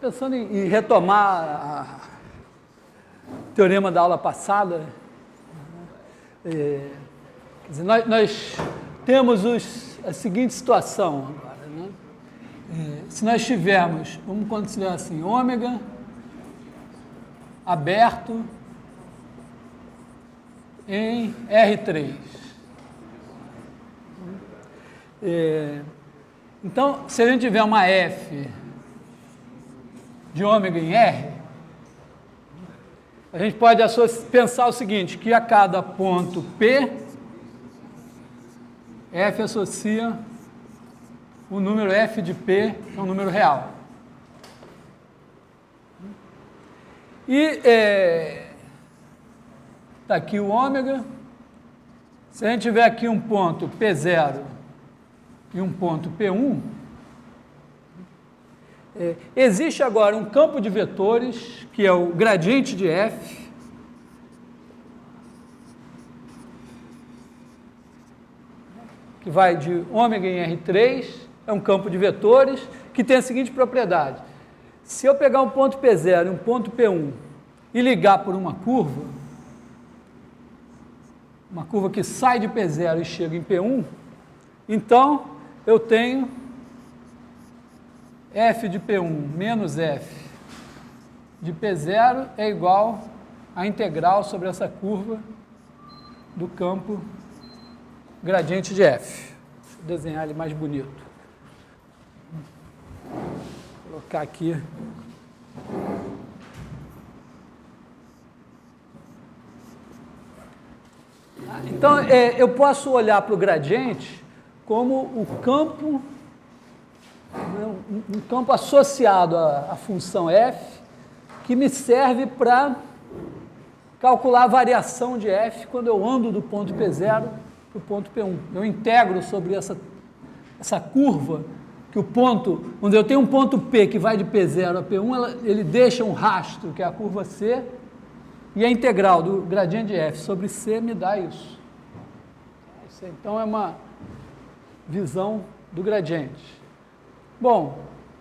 pensando em retomar o teorema da aula passada. Quer dizer, nós temos a seguinte situação agora, né? Se nós tivermos, vamos considerar assim, ômega aberto em R3. Então, se a gente tiver uma F de ômega em R, a gente pode pensar o seguinte, que a cada ponto P, F associa o número F de P, que é um número real. E está aqui o ômega. Se a gente tiver aqui um ponto P0 e um ponto P1, existe agora um campo de vetores, que é o gradiente de F, que vai de ômega em R3, é um campo de vetores, que tem a seguinte propriedade. Se eu pegar um ponto P0 e um ponto P1 e ligar por uma curva que sai de P0 e chega em P1, então eu tenho F de P1 menos F de P0 é igual à integral sobre essa curva do campo gradiente de F. Deixa eu desenhar ele mais bonito. Vou colocar aqui. Então, eu posso olhar para o gradiente como o campo, um campo associado à função f, que me serve para calcular a variação de f quando eu ando do ponto P0 para o ponto P1. Eu integro sobre essa curva, que o ponto, onde eu tenho um ponto P que vai de P0 a P1, ele deixa um rastro, que é a curva C, e a integral do gradiente de f sobre C me dá isso. Então, é uma visão do gradiente. Bom,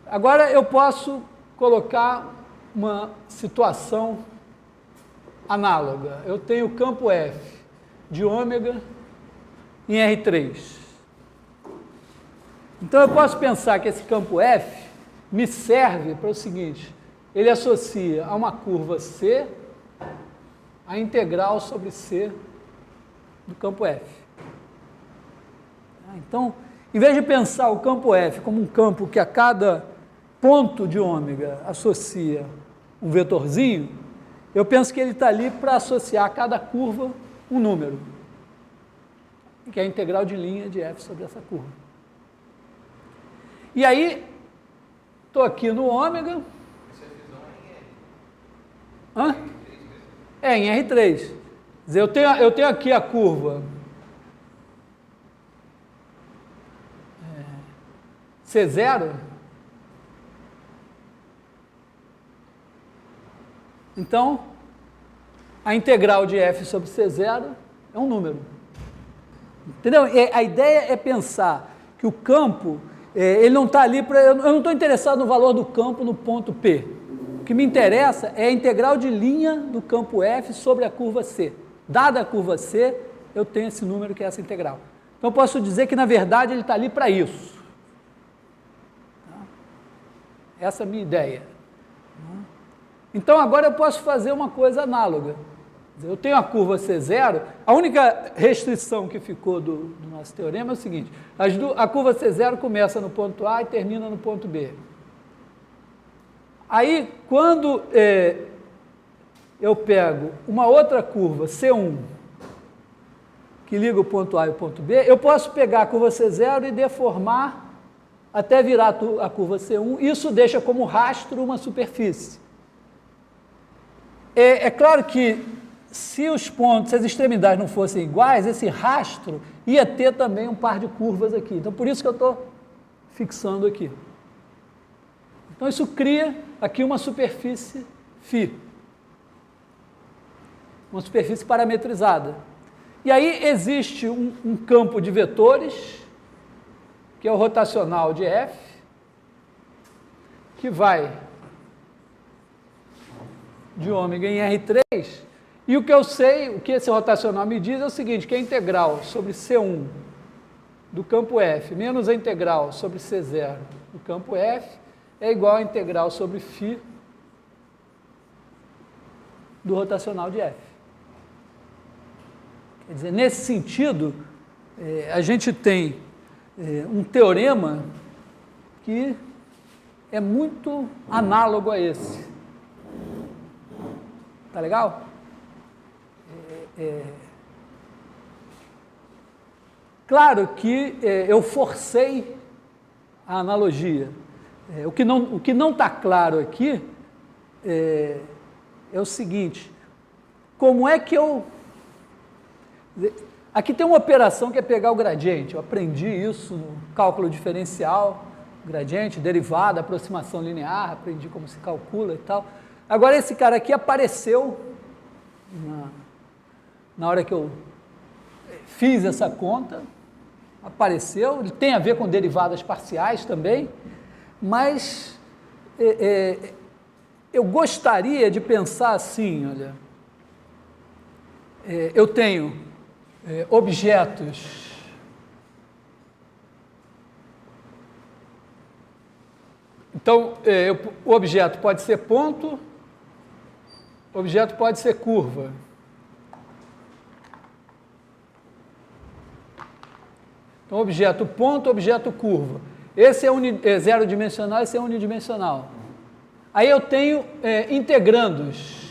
agora eu posso colocar uma situação análoga. Eu tenho o campo F de ômega em R3. Então, eu posso pensar que esse campo F me serve para o seguinte, ele associa a uma curva C a integral sobre C do campo F. Então, em vez de pensar o campo F como um campo que a cada ponto de ômega associa um vetorzinho, eu penso que ele está ali para associar a cada curva um número, que é a integral de linha de F sobre essa curva. E aí, estou aqui no ômega. Hã? Em R3. Quer dizer, eu tenho aqui a curva C0. Então, a integral de f sobre C0 é um número. Entendeu? A ideia é pensar que o campo, ele não está ali para... Eu não estou interessado no valor do campo no ponto P. O que me interessa é a integral de linha do campo F sobre a curva C. Dada a curva C, eu tenho esse número que é essa integral. Então, eu posso dizer que, na verdade, ele está ali para isso. Essa é a minha ideia. Então, agora eu posso fazer uma coisa análoga. Eu tenho a curva C0, a única restrição que ficou do nosso teorema é o seguinte, a curva C0 começa no ponto A e termina no ponto B. Aí, quando eu pego uma outra curva, C1, que liga o ponto A e o ponto B, eu posso pegar a curva C0 e deformar até virar a curva C1, isso deixa como rastro uma superfície. É claro que se os pontos, se as extremidades não fossem iguais, esse rastro ia ter também um par de curvas aqui. Então, por isso que eu estou fixando aqui. Então, isso cria aqui uma superfície φ. Uma superfície parametrizada. E aí existe um campo de vetores, que é o rotacional de F, que vai de ômega em R3, e o que eu sei, o que esse rotacional me diz é o seguinte, que a integral sobre C1 do campo F menos a integral sobre C0 do campo F é igual à integral sobre φ do rotacional de F. Quer dizer, nesse sentido, a gente tem um teorema que é muito análogo a esse. Tá legal? Claro que eu forcei a analogia. O que não está claro aqui é o seguinte, como é que eu... Aqui tem uma operação que é pegar o gradiente, eu aprendi isso no cálculo diferencial, gradiente, derivada, aproximação linear, aprendi como se calcula e tal. Agora esse cara aqui apareceu na hora que eu fiz essa conta, apareceu, ele tem a ver com derivadas parciais também, mas eu gostaria de pensar assim, olha, eu tenho objetos então, o objeto pode ser ponto, o objeto pode ser curva. Então, objeto ponto, objeto curva. Esse é zero dimensional, esse é unidimensional. Aí eu tenho integrandos.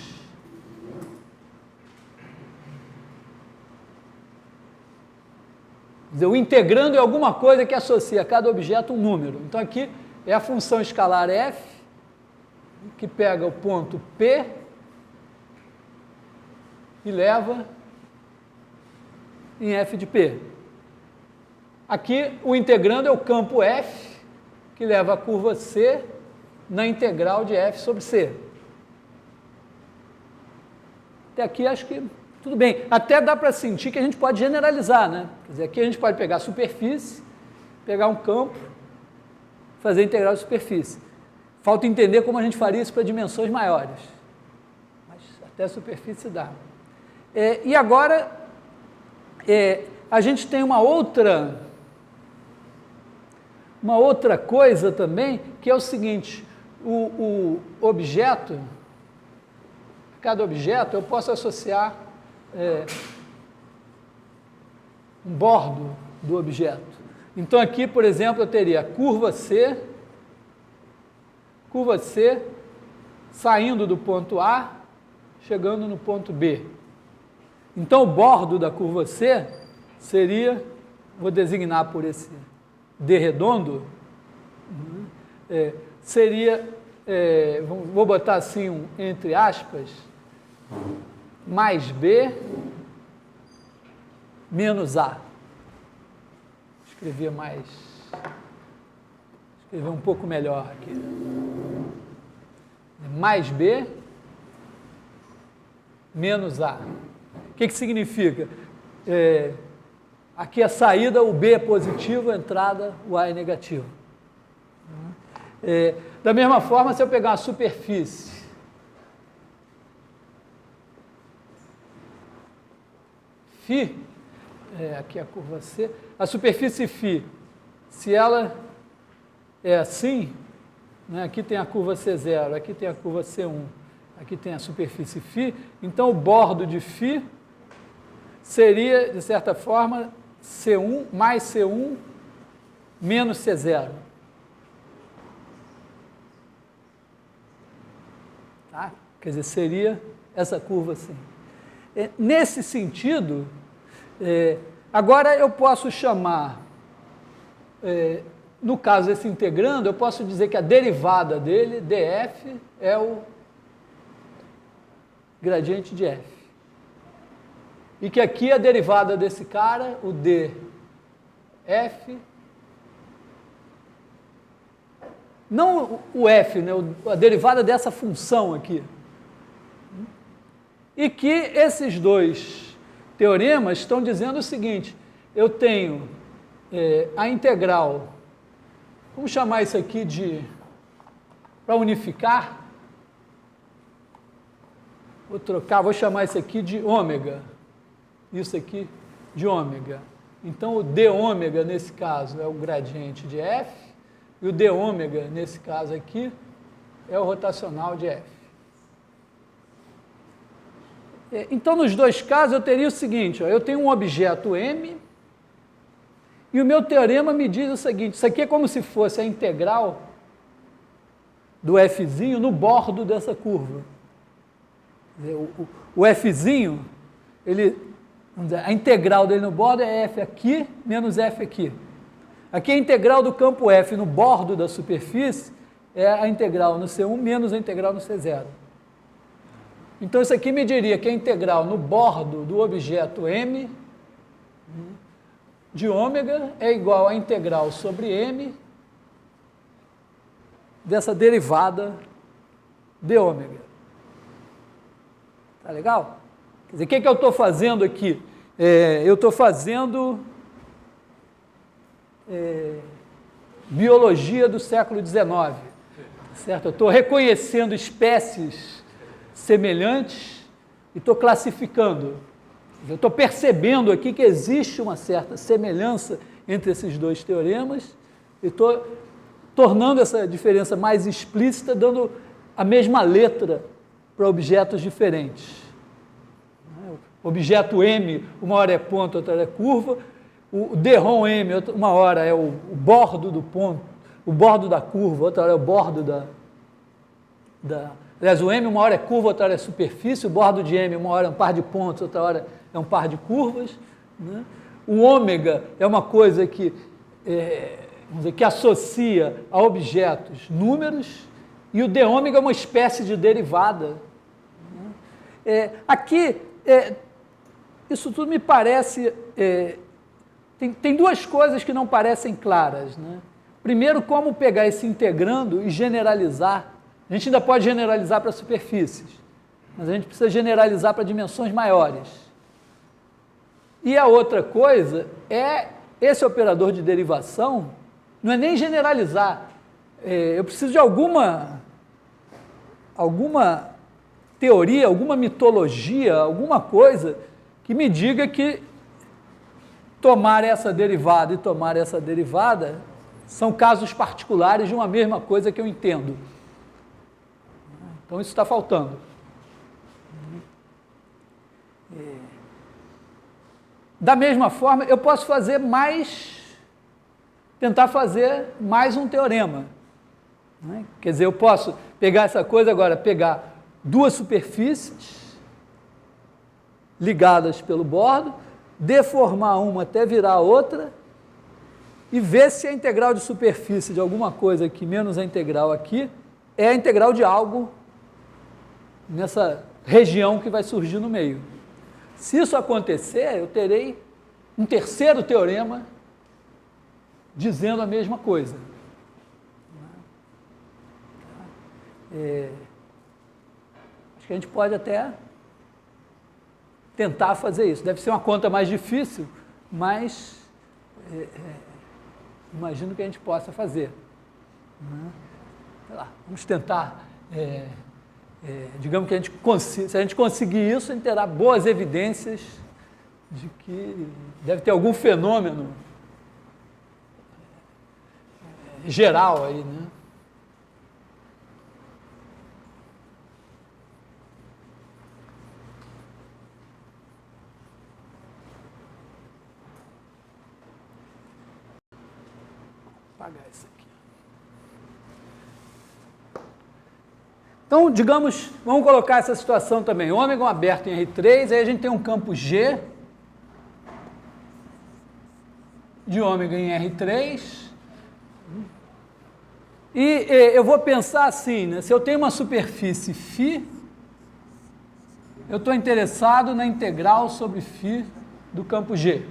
Quer dizer, o integrando é alguma coisa que associa a cada objeto um número. Então, aqui é a função escalar f, que pega o ponto P e leva em f de P. Aqui, o integrando é o campo F, que leva a curva C na integral de F sobre C. Até aqui, acho que tudo bem. Até dá para sentir que a gente pode generalizar, né? Quer dizer, aqui a gente pode pegar a superfície, pegar um campo, fazer a integral de superfície. Falta entender como a gente faria isso para dimensões maiores. Mas até a superfície dá. E agora, a gente tem uma outra coisa também, que é o seguinte, o objeto, cada objeto, eu posso associar um bordo do objeto. Então, aqui, por exemplo, eu teria curva C saindo do ponto A, chegando no ponto B. Então, o bordo da curva C seria, vou designar por esse D redondo, seria, vou botar assim, entre aspas, mais B menos A. Escrever um pouco melhor aqui. Mais B menos A. O que significa? Aqui a saída, o B é positivo, a entrada, o A é negativo. Da mesma forma, se eu pegar uma superfície, φ, aqui a curva C, a superfície φ, se ela é assim, né, aqui tem a curva C0, aqui tem a curva C1, aqui tem a superfície φ, então o bordo de φ seria, de certa forma, C1 mais C1 menos C0. Tá? Quer dizer, seria essa curva assim. Nesse sentido, agora eu posso chamar, no caso desse integrando, eu posso dizer que a derivada dele, df, é o gradiente de f. E que aqui a derivada desse cara, o df, não o f, né, a derivada dessa função aqui. E que esses dois teoremas estão dizendo o seguinte, eu tenho a integral, vamos chamar isso aqui de, para unificar, Vou trocar, vou chamar isso aqui de ômega. Isso aqui de ômega. Então, o d ômega, nesse caso, é o gradiente de f, e o d ômega, nesse caso aqui, é o rotacional de f. Então, nos dois casos, eu teria o seguinte, ó, eu tenho um objeto m, e o meu teorema me diz o seguinte, isso aqui é como se fosse a integral do fzinho no bordo dessa curva. O fzinho, a integral dele no bordo é f aqui menos f aqui. Aqui a integral do campo f no bordo da superfície é a integral no C1 menos a integral no C0. Então isso aqui me diria que a integral no bordo do objeto m de ômega é igual à integral sobre m dessa derivada de ômega. Tá legal? Quer dizer, o que eu estou fazendo aqui? Eu estou fazendo biologia do século XIX, certo? Eu estou reconhecendo espécies semelhantes e estou classificando. Eu estou percebendo aqui que existe uma certa semelhança entre esses dois teoremas e estou tornando essa diferença mais explícita, dando a mesma letra para objetos diferentes. O objeto M, uma hora é ponto, outra hora é curva. O d-ROM M, uma hora é o bordo do ponto, o bordo da curva, outra hora é o bordo aliás, o M uma hora é curva, outra hora é superfície. O bordo de M uma hora é um par de pontos, outra hora é um par de curvas. Né? O ômega é uma coisa que, vamos dizer, que associa a objetos números, e o d ômega é uma espécie de derivada. Aqui, isso tudo me parece... Tem duas coisas que não parecem claras. Né? Primeiro, como pegar esse integrando e generalizar. A gente ainda pode generalizar para superfícies, mas a gente precisa generalizar para dimensões maiores. E a outra coisa é, esse operador de derivação, não é nem generalizar. Eu preciso de alguma teoria, alguma mitologia, alguma coisa que me diga que tomar essa derivada e tomar essa derivada são casos particulares de uma mesma coisa que eu entendo. Então, isso está faltando. Da mesma forma, eu posso tentar fazer mais um teorema. Né? Quer dizer, eu posso pegar essa coisa agora, pegar duas superfícies ligadas pelo bordo, deformar uma até virar a outra e ver se a integral de superfície de alguma coisa aqui menos a integral aqui é a integral de algo nessa região que vai surgir no meio. Se isso acontecer, eu terei um terceiro teorema dizendo a mesma coisa. Acho que a gente pode até tentar fazer isso. Deve ser uma conta mais difícil, mas imagino que a gente possa fazer. Sei lá, vamos tentar... digamos que se a gente conseguir isso, a gente terá boas evidências de que deve ter algum fenômeno geral aí, né? Vou apagar isso aqui. Então, digamos, vamos colocar essa situação também. Ômega aberto em R3, aí a gente tem um campo G de ômega em R3. E eu vou pensar assim, né? Se eu tenho uma superfície φ, eu estou interessado na integral sobre φ do campo G.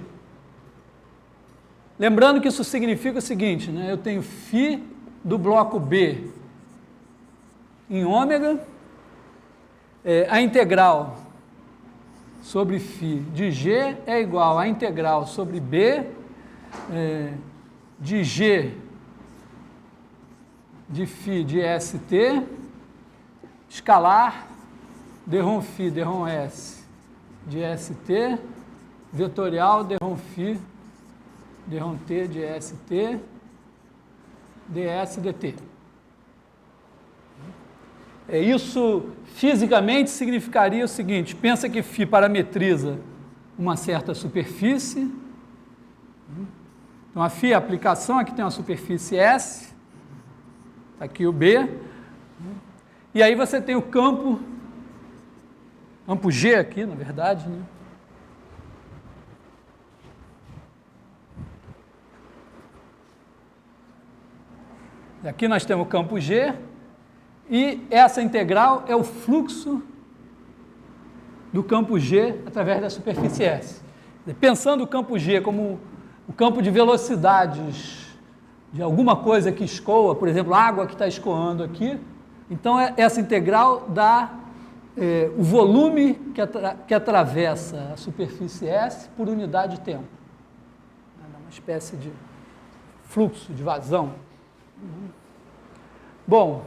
Lembrando que isso significa o seguinte, né? Eu tenho φ do bloco B em ômega, a integral sobre φ de G é igual à integral sobre B de G de φ de ST, escalar d-rom φ, d-rom s de st, vetorial d-rom φ, d-rom t de st, ds dt. Isso fisicamente significaria o seguinte: pensa que φ parametriza uma certa superfície. Então a φ é a aplicação, aqui tem uma superfície S, está aqui o B, e aí você tem o campo G aqui, na verdade, né? E aqui nós temos o campo G, e essa integral é o fluxo do campo G através da superfície S. Pensando o campo G como o campo de velocidades de alguma coisa que escoa, por exemplo, a água que está escoando aqui, então essa integral dá o volume que atravessa a superfície S por unidade de tempo. É uma espécie de fluxo, de vazão. Bom,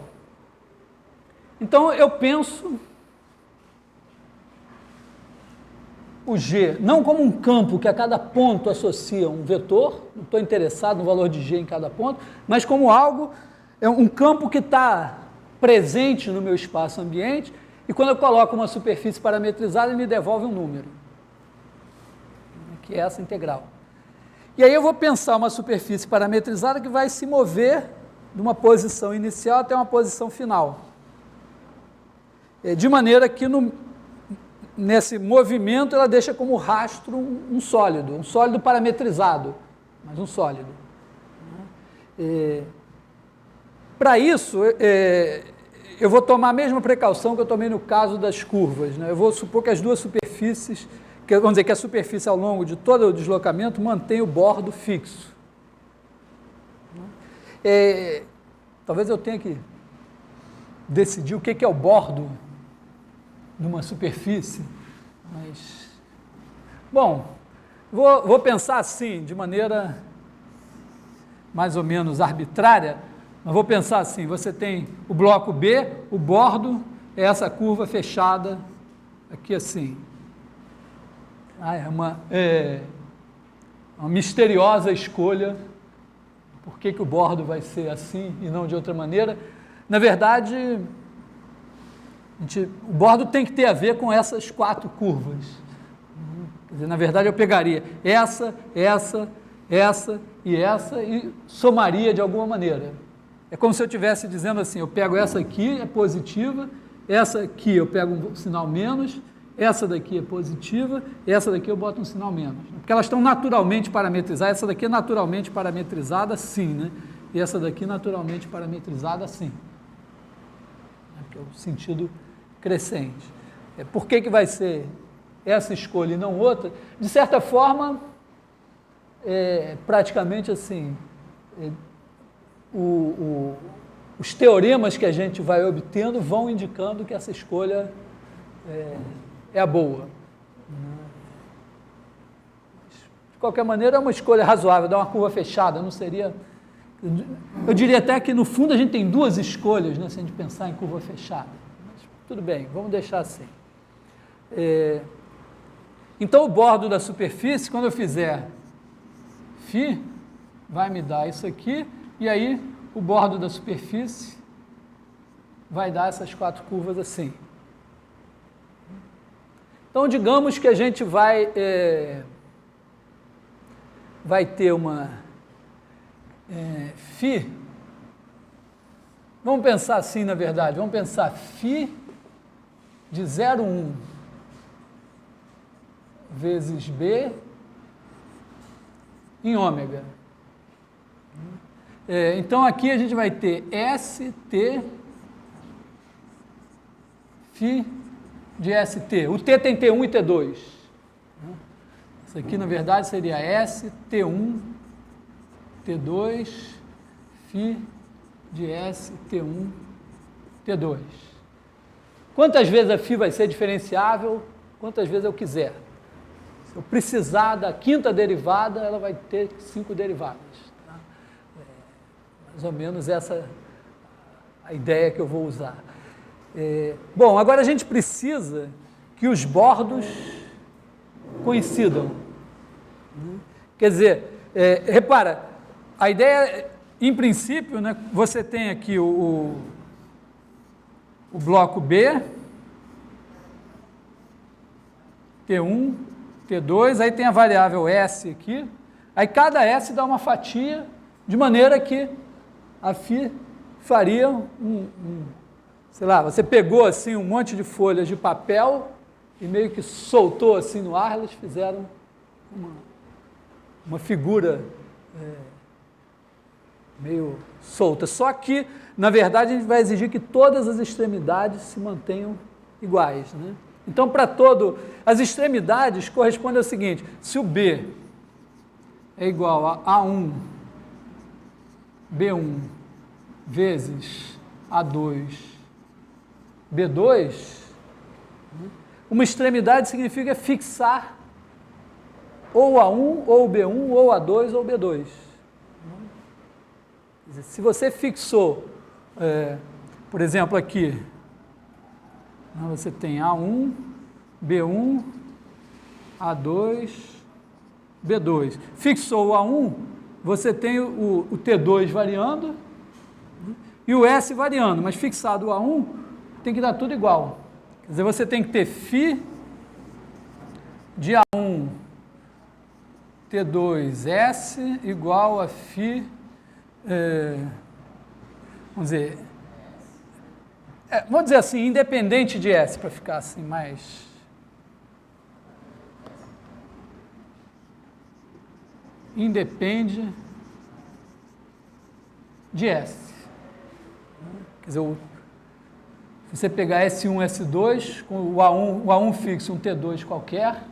então eu penso o G não como um campo que a cada ponto associa um vetor, não estou interessado no valor de G em cada ponto, mas como algo, um campo que está presente no meu espaço ambiente, e quando eu coloco uma superfície parametrizada, ele me devolve um número, que é essa integral. E aí eu vou pensar uma superfície parametrizada que vai se mover de uma posição inicial até uma posição final. De maneira que nesse movimento ela deixa como rastro um sólido parametrizado, mas um sólido. Para isso, eu vou tomar a mesma precaução que eu tomei no caso das curvas, né? Eu vou supor que as duas superfícies, vamos dizer que a superfície ao longo de todo o deslocamento mantém o bordo fixo. Talvez eu tenha que decidir o que é o bordo numa superfície, mas... Bom, vou pensar assim, de maneira mais ou menos arbitrária, mas vou pensar assim: você tem o bloco B, o bordo é essa curva fechada aqui assim. É uma misteriosa escolha. Por que o bordo vai ser assim e não de outra maneira? Na verdade, o bordo tem que ter a ver com essas quatro curvas. Quer dizer, na verdade, eu pegaria essa e somaria de alguma maneira. É como se eu estivesse dizendo assim: eu pego essa aqui, é positiva, essa aqui eu pego um sinal menos, essa daqui é positiva, essa daqui eu boto um sinal menos. Porque elas estão naturalmente parametrizadas, essa daqui é naturalmente parametrizada assim, né? E essa daqui naturalmente parametrizada assim. Que é o sentido crescente. Por que vai ser essa escolha e não outra? De certa forma, praticamente assim, os teoremas que a gente vai obtendo vão indicando que essa escolha é a boa. De qualquer maneira, é uma escolha razoável, dar uma curva fechada, não seria... Eu diria até que, no fundo, a gente tem duas escolhas, né, se a gente pensar em curva fechada. Mas, tudo bem, vamos deixar assim. Então, o bordo da superfície, quando eu fizer φ, vai me dar isso aqui, e aí o bordo da superfície vai dar essas quatro curvas assim. Então, digamos que a gente vai ter uma φ, vamos pensar assim, na verdade, vamos pensar φ de 0,1 vezes B em ômega. Então, aqui a gente vai ter ST φ de ST. O T tem T1 e T2. Isso aqui, na verdade, seria ST1, T2, φ de ST1, T2. Quantas vezes a φ vai ser diferenciável? Quantas vezes eu quiser. Se eu precisar da quinta derivada, ela vai ter 5 derivadas. Tá? Mais ou menos essa a ideia que eu vou usar. Bom, agora a gente precisa que os bordos coincidam. Quer dizer, repara, a ideia, em princípio, né, você tem aqui o bloco B, T1, T2, aí tem a variável S aqui, aí cada S dá uma fatia, de maneira que a Φ faria sei lá, você pegou assim um monte de folhas de papel e meio que soltou assim no ar, elas fizeram uma figura meio solta. Só que, na verdade, a gente vai exigir que todas as extremidades se mantenham iguais, né? Então, para as extremidades correspondem ao seguinte: se o B é igual a A1, B1 vezes A2, B2, uma extremidade significa fixar ou A1, ou B1, ou A2, ou B2. Se você fixou, por exemplo, aqui, você tem A1, B1, A2, B2. Fixou o A1, você tem o T2 variando e o S variando, mas fixado o A1, tem que dar tudo igual. Quer dizer, você tem que ter φ de A1 T2S igual a φ, vamos dizer assim, independente de S, para ficar assim mais... Independe de S. Quer dizer, se você pegar S1, S2, com o A1 fixo, um T2 qualquer,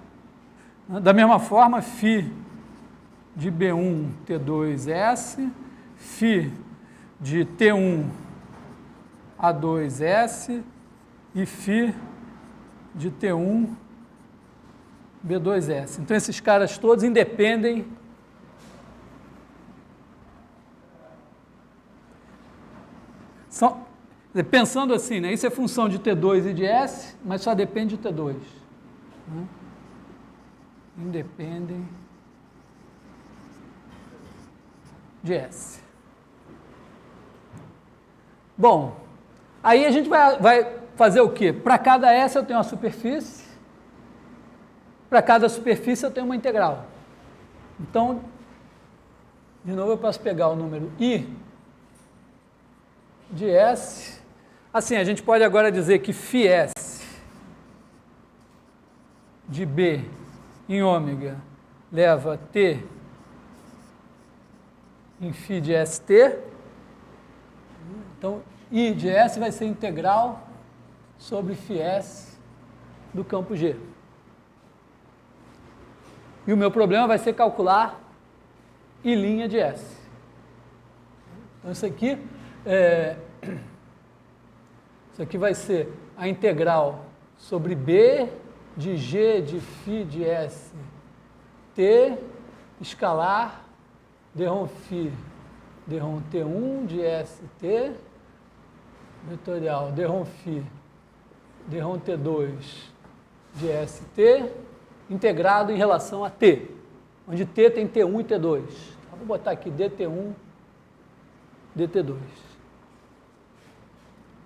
da mesma forma, φ de B1, T2S, φ de T1, A2S e φ de T1, B2S. Então, esses caras todos independem pensando assim, né? Isso é função de T2 e de S, mas só depende de T2. Né? Independem de S. Bom, aí a gente vai fazer o quê? Para cada S eu tenho uma superfície, para cada superfície eu tenho uma integral. Então, de novo eu posso pegar o número I de S. Assim, a gente pode agora dizer que φS de B em ômega leva T em φ de ST. Então, I de S vai ser integral sobre φS do campo G. E o meu problema vai ser calcular I' de S. Então, isso aqui vai ser a integral sobre B de G de φ de S T escalar dρ φ dρ T1 de ST vetorial dρ φ dρ T2 de ST integrado em relação a T, onde T tem T1 e T2. Então, vou botar aqui dt1, dt2.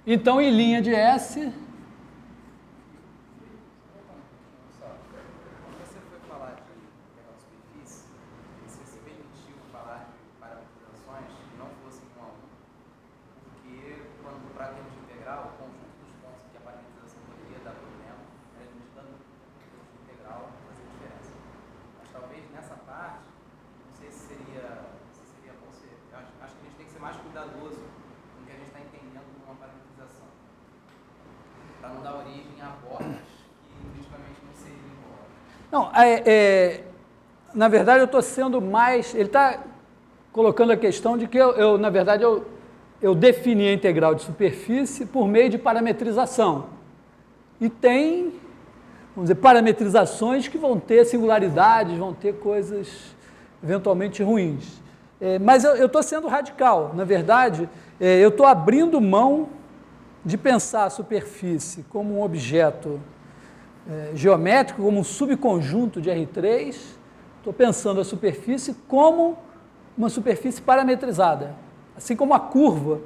Então, I' de S... Quando você foi falar de integral de superfície, você se permitiu falar de parametrizações que não fossem 1 a 1, porque, para termos de integral, o conjunto dos pontos que a parametrização poderia dar problema era limitando o termos de integral para fazer diferença. Mas talvez nessa parte, não sei se seria bom ser. Acho que a gente tem que ser mais cuidadoso com o que a gente está entendendo numa parametrização, para não dar origem a bordas que criticamente não seriam bordas. Não, na verdade eu estou sendo mais... Ele está colocando a questão de que na verdade, eu defini a integral de superfície por meio de parametrização. E tem, vamos dizer, parametrizações que vão ter singularidades, vão ter coisas eventualmente ruins. Mas eu estou sendo radical. Na verdade, eu estou abrindo mão de pensar a superfície como um objeto geométrico, como um subconjunto de R3, estou pensando a superfície como uma superfície parametrizada. Assim como a curva,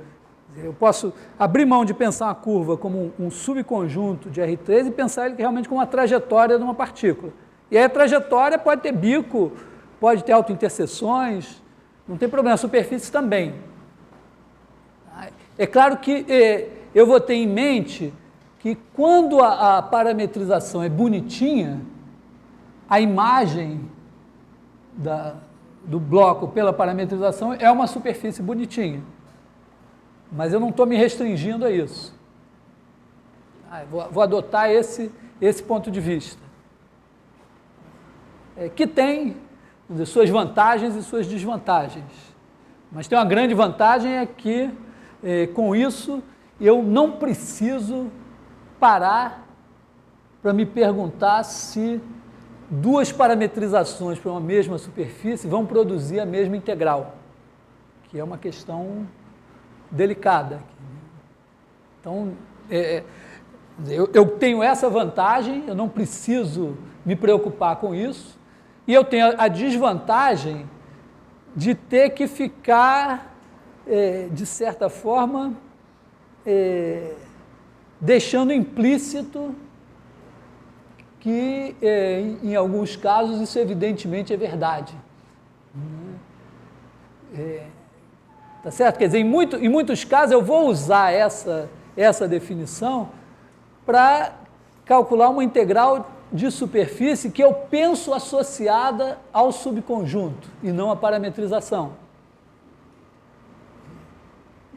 eu posso abrir mão de pensar uma curva como um subconjunto de R3 e pensar ele realmente como uma trajetória de uma partícula. E aí a trajetória pode ter bico, pode ter autointerseções, não tem problema, a superfície também. É claro que eu vou ter em mente que quando a parametrização é bonitinha, a imagem do bloco pela parametrização é uma superfície bonitinha. Mas eu não estou me restringindo a isso. Vou adotar esse ponto de vista. Que tem suas vantagens e suas desvantagens. Mas tem uma grande vantagem é que, com isso, eu não preciso parar para me perguntar se duas parametrizações para uma mesma superfície vão produzir a mesma integral, que é uma questão delicada. Então, eu tenho essa vantagem, eu não preciso me preocupar com isso, e eu tenho a desvantagem de ter que ficar, de certa forma, deixando implícito que, em alguns casos, isso evidentemente é verdade. Tá certo? Quer dizer, em muitos casos eu vou usar essa definição para calcular uma integral de superfície que eu penso associada ao subconjunto e não à parametrização.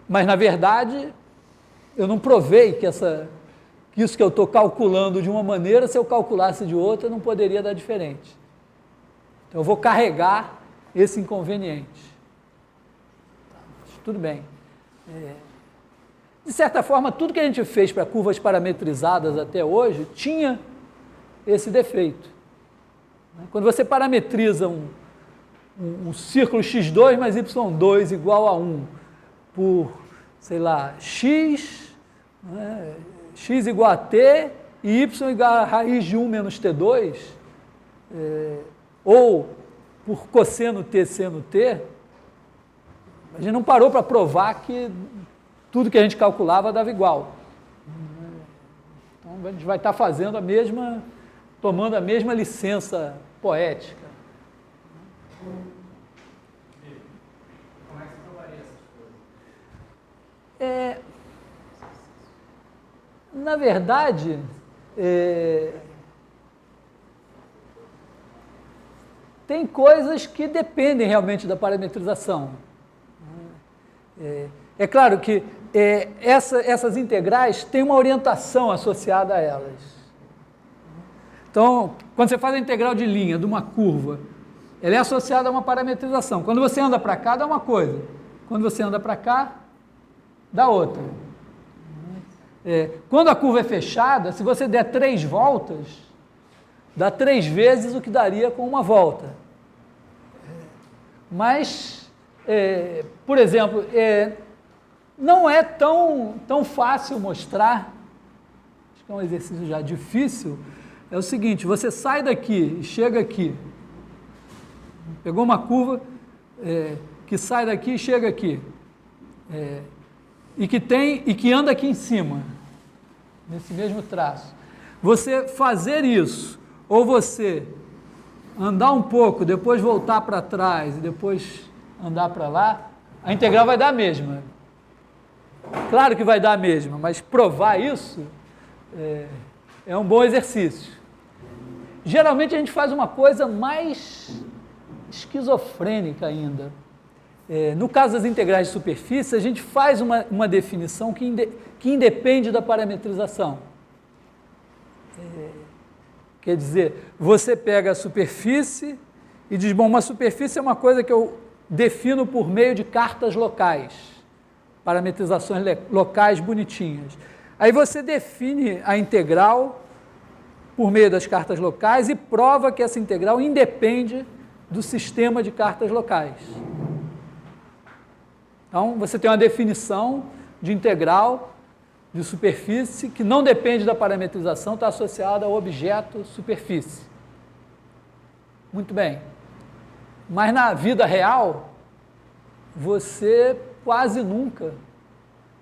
Mas, na verdade, eu não provei que isso que eu estou calculando de uma maneira, se eu calculasse de outra, não poderia dar diferente. Então, eu vou carregar esse inconveniente. Tudo bem. De certa forma, tudo que a gente fez para curvas parametrizadas até hoje tinha esse defeito. Quando você parametriza um círculo x2 mais y2 igual a 1 por, sei lá, x, né, x igual a t e y igual a raiz de 1 menos t2, ou por cosseno t seno t, a gente não parou para provar que tudo que a gente calculava dava igual. Então, a gente vai estar fazendo tomando a mesma licença poética. Como é que você provaria essas coisas? Na verdade, tem coisas que dependem realmente da parametrização. É claro que essas integrais têm uma orientação associada a elas. Então, quando você faz a integral de linha de uma curva, ela é associada a uma parametrização. Quando você anda para cá, dá uma coisa. Quando você anda para cá, dá outra. Quando a curva é fechada, se você der 3 voltas, dá 3 vezes o que daria com uma volta. Mas, por exemplo, não é tão fácil mostrar, acho que é um exercício já difícil, é o seguinte, você sai daqui e chega aqui, pegou uma curva que sai daqui e chega aqui, e que anda aqui em cima, nesse mesmo traço. Você fazer isso, ou você andar um pouco, depois voltar para trás e depois andar para lá, a integral vai dar a mesma. Claro que vai dar a mesma, mas provar isso é um bom exercício. Geralmente a gente faz uma coisa mais esquizofrênica ainda. No caso das integrais de superfície, a gente faz uma definição que independe da parametrização. Quer dizer, você pega a superfície e diz, bom, uma superfície é uma coisa que eu defino por meio de cartas locais, parametrizações locais bonitinhas. Aí você define a integral por meio das cartas locais e prova que essa integral independe do sistema de cartas locais. Então, você tem uma definição de integral de superfície que não depende da parametrização, está associada ao objeto superfície. Muito bem. Mas na vida real, você quase nunca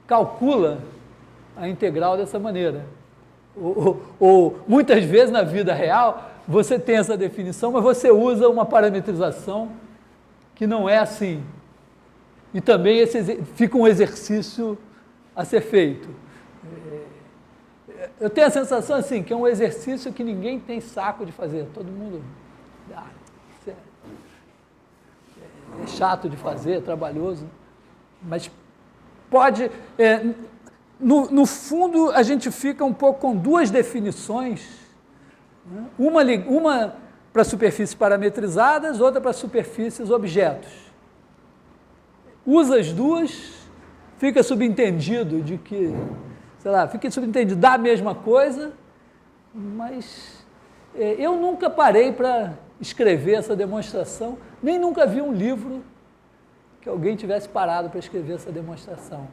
calcula a integral dessa maneira. Ou muitas vezes na vida real, você tem essa definição, mas você usa uma parametrização que não é assim. E também fica um exercício a ser feito. Eu tenho a sensação assim, que é um exercício que ninguém tem saco de fazer. Todo mundo... é chato de fazer, é trabalhoso, mas pode... no fundo, a gente fica um pouco com duas definições, né? Uma para superfícies parametrizadas, outra para superfícies objetos. Usa as duas, fica subentendido de que, sei lá, fica subentendido da mesma coisa, mas eu nunca parei para escrever essa demonstração, nem nunca vi um livro que alguém tivesse parado para escrever essa demonstração.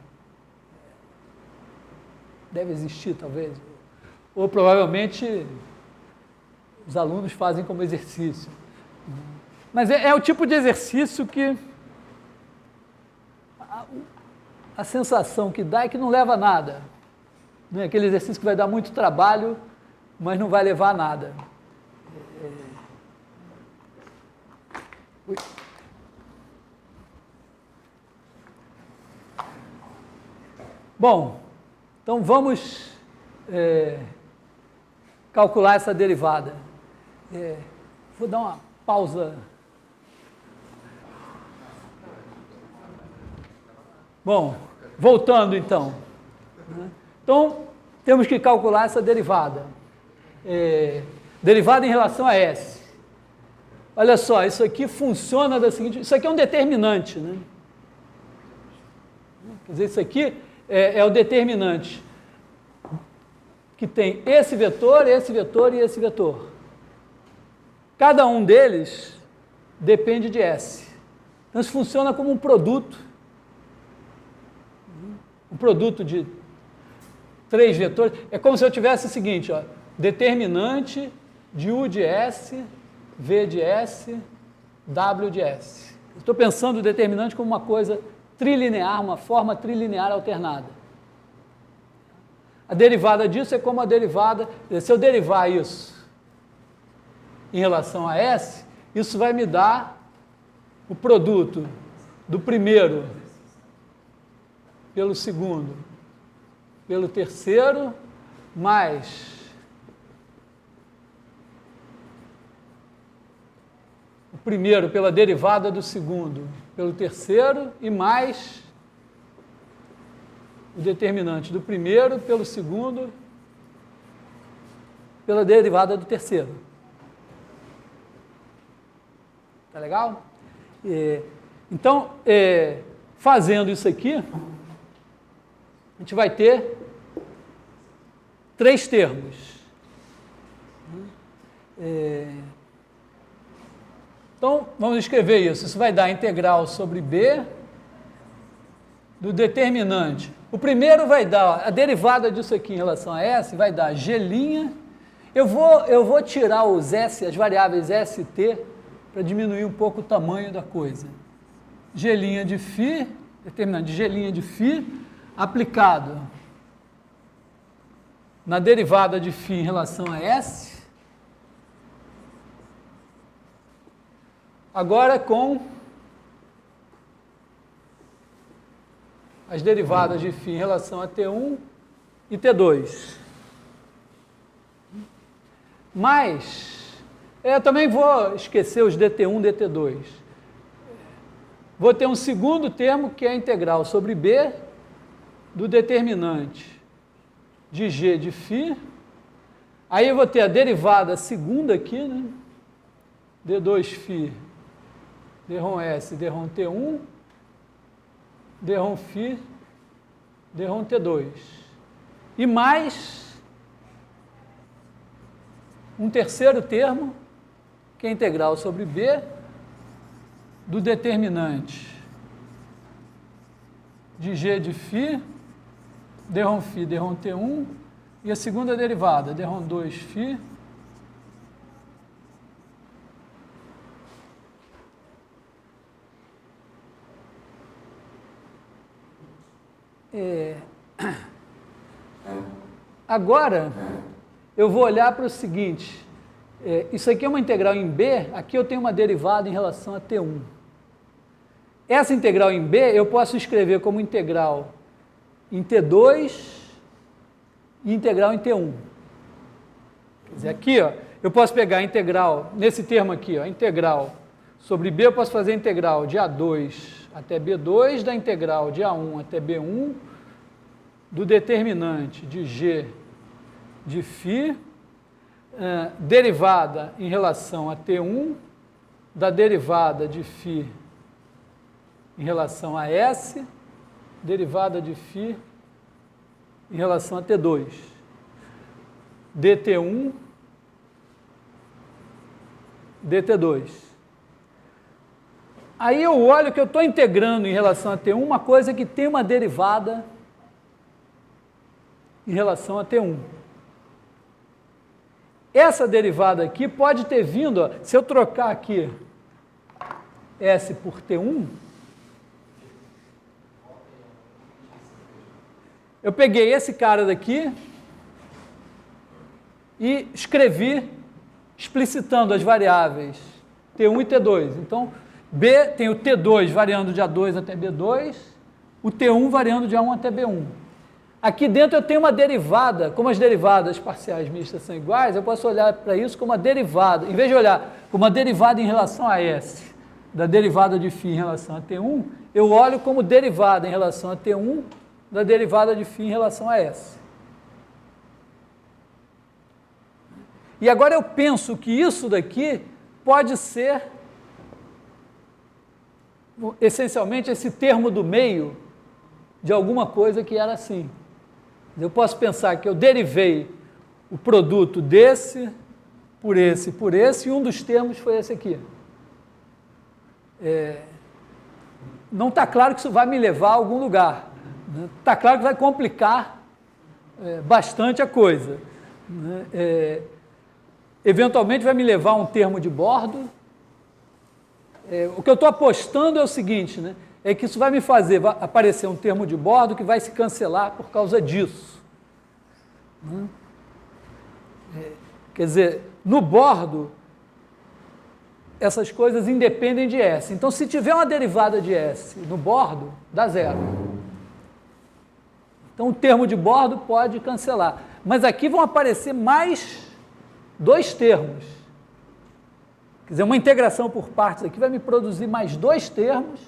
Deve existir, talvez. Ou provavelmente os alunos fazem como exercício. Mas é o tipo de exercício que a sensação que dá é que não leva a nada. Não é aquele exercício que vai dar muito trabalho, mas não vai levar a nada. Bom, então vamos calcular essa derivada. Vou dar uma pausa. Bom, voltando então. Então, temos que calcular essa derivada. Derivada em relação a S. Olha só, isso aqui funciona da seguinte... Isso aqui é um determinante, né? Quer dizer, isso aqui é o determinante que tem esse vetor e esse vetor. Cada um deles depende de S. Então, isso funciona como um produto de 3 vetores. É como se eu tivesse o seguinte, ó, determinante de U de S, V de S, W de S. Estou pensando o determinante como uma coisa trilinear, uma forma trilinear alternada. A derivada disso é como a derivada... Se eu derivar isso em relação a S, isso vai me dar o produto do primeiro pelo segundo, pelo terceiro, mais o primeiro pela derivada do segundo, pelo terceiro, e mais o determinante do primeiro pelo segundo, pela derivada do terceiro. Tá legal? Então, fazendo isso aqui, a gente vai ter 3 termos. Então, vamos escrever isso. Isso vai dar integral sobre B do determinante. O primeiro vai dar, a derivada disso aqui em relação a S, vai dar G'. Eu vou tirar os S, as variáveis S e T, para diminuir um pouco o tamanho da coisa. G' de φ, determinante de G' de φ, aplicado na derivada de φ em relação a S, agora com as derivadas de φ em relação a T1 e T2. Mas, eu também vou esquecer os dt1 e dt2. Vou ter um segundo termo que é a integral sobre B do determinante de G de φ. Aí eu vou ter a derivada segunda aqui, né? d2φ, dρ S, dρ T1, dρ φ, dρ T2. E mais um terceiro termo, que é a integral sobre B do determinante de G de φ dρ φ, dρ T1, e a segunda derivada, dρ 2 φ, agora, eu vou olhar para o seguinte, isso aqui é uma integral em B, aqui eu tenho uma derivada em relação a T1. Essa integral em B eu posso escrever como integral em T2 e integral em T1. Quer dizer, aqui, ó, eu posso pegar a integral, nesse termo aqui, ó, integral sobre B, eu posso fazer a integral de A2 até B2, da integral de A1 até B1, do determinante de G de φ, derivada em relação a T1, da derivada de φ em relação a S, derivada de φ em relação a T2, dt1, dt2. Aí eu olho que eu estou integrando em relação a T1 uma coisa que tem uma derivada em relação a T1. Essa derivada aqui pode ter vindo, ó, se eu trocar aqui S por T1, eu peguei esse cara daqui e escrevi explicitando as variáveis T1 e T2. Então, B tem o T2 variando de A2 até B2, o T1 variando de A1 até B1. Aqui dentro eu tenho uma derivada, como as derivadas parciais mistas são iguais, eu posso olhar para isso como uma derivada, em vez de olhar como uma derivada em relação a S, da derivada de φ em relação a T1, eu olho como derivada em relação a T1, da derivada de φ em relação a S. E agora eu penso que isso daqui pode ser, essencialmente, esse termo do meio de alguma coisa que era assim. Eu posso pensar que eu derivei o produto desse, por esse, e um dos termos foi esse aqui. Não está claro que isso vai me levar a algum lugar. Está claro que vai complicar bastante a coisa. Eventualmente vai me levar a um termo de bordo. O que eu estou apostando é o seguinte, né? É que isso vai me fazer aparecer um termo de bordo que vai se cancelar por causa disso. Quer dizer, no bordo, essas coisas independem de S. Então, se tiver uma derivada de S no bordo, dá zero. Então, o termo de bordo pode cancelar. Mas aqui vão aparecer mais dois termos. Quer dizer, uma integração por partes aqui vai me produzir mais dois termos.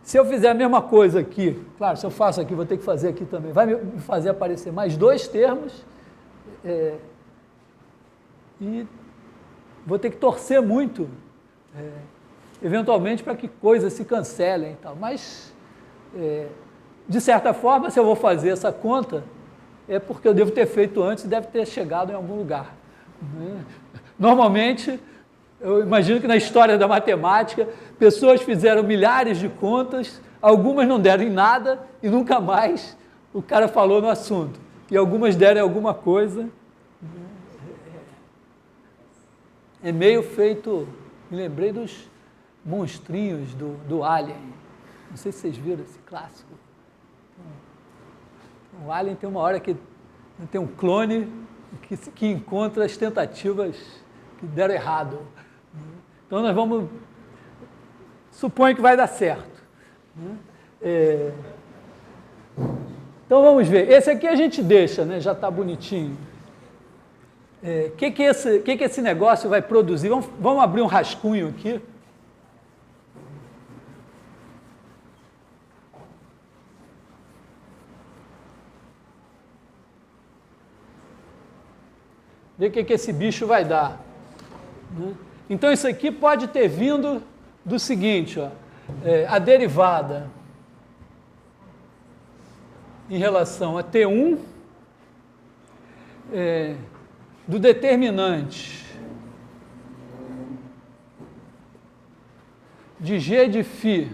Se eu fizer a mesma coisa aqui, claro, se eu faço aqui, vou ter que fazer aqui também, vai me fazer aparecer mais dois termos, e vou ter que torcer muito, eventualmente, para que coisas se cancelem e tal. Mas, de certa forma, se eu vou fazer essa conta, é porque eu devo ter feito antes e deve ter chegado em algum lugar. Normalmente, eu imagino que na história da matemática, pessoas fizeram milhares de contas, algumas não deram em nada e nunca mais o cara falou no assunto. E algumas deram em alguma coisa. É meio feito, me lembrei dos monstrinhos do Alien. Não sei se vocês viram esse clássico. O Alien tem uma hora que tem um clone que encontra as tentativas que deram errado. Então, nós vamos... Suponho que vai dar certo. Então, vamos ver. Esse aqui a gente deixa, né? Já está bonitinho. O que esse negócio vai produzir? Vamos abrir um rascunho aqui. Ver o que esse bicho vai dar. Então, isso aqui pode ter vindo do seguinte, ó, a derivada em relação a T1 do determinante de G de φ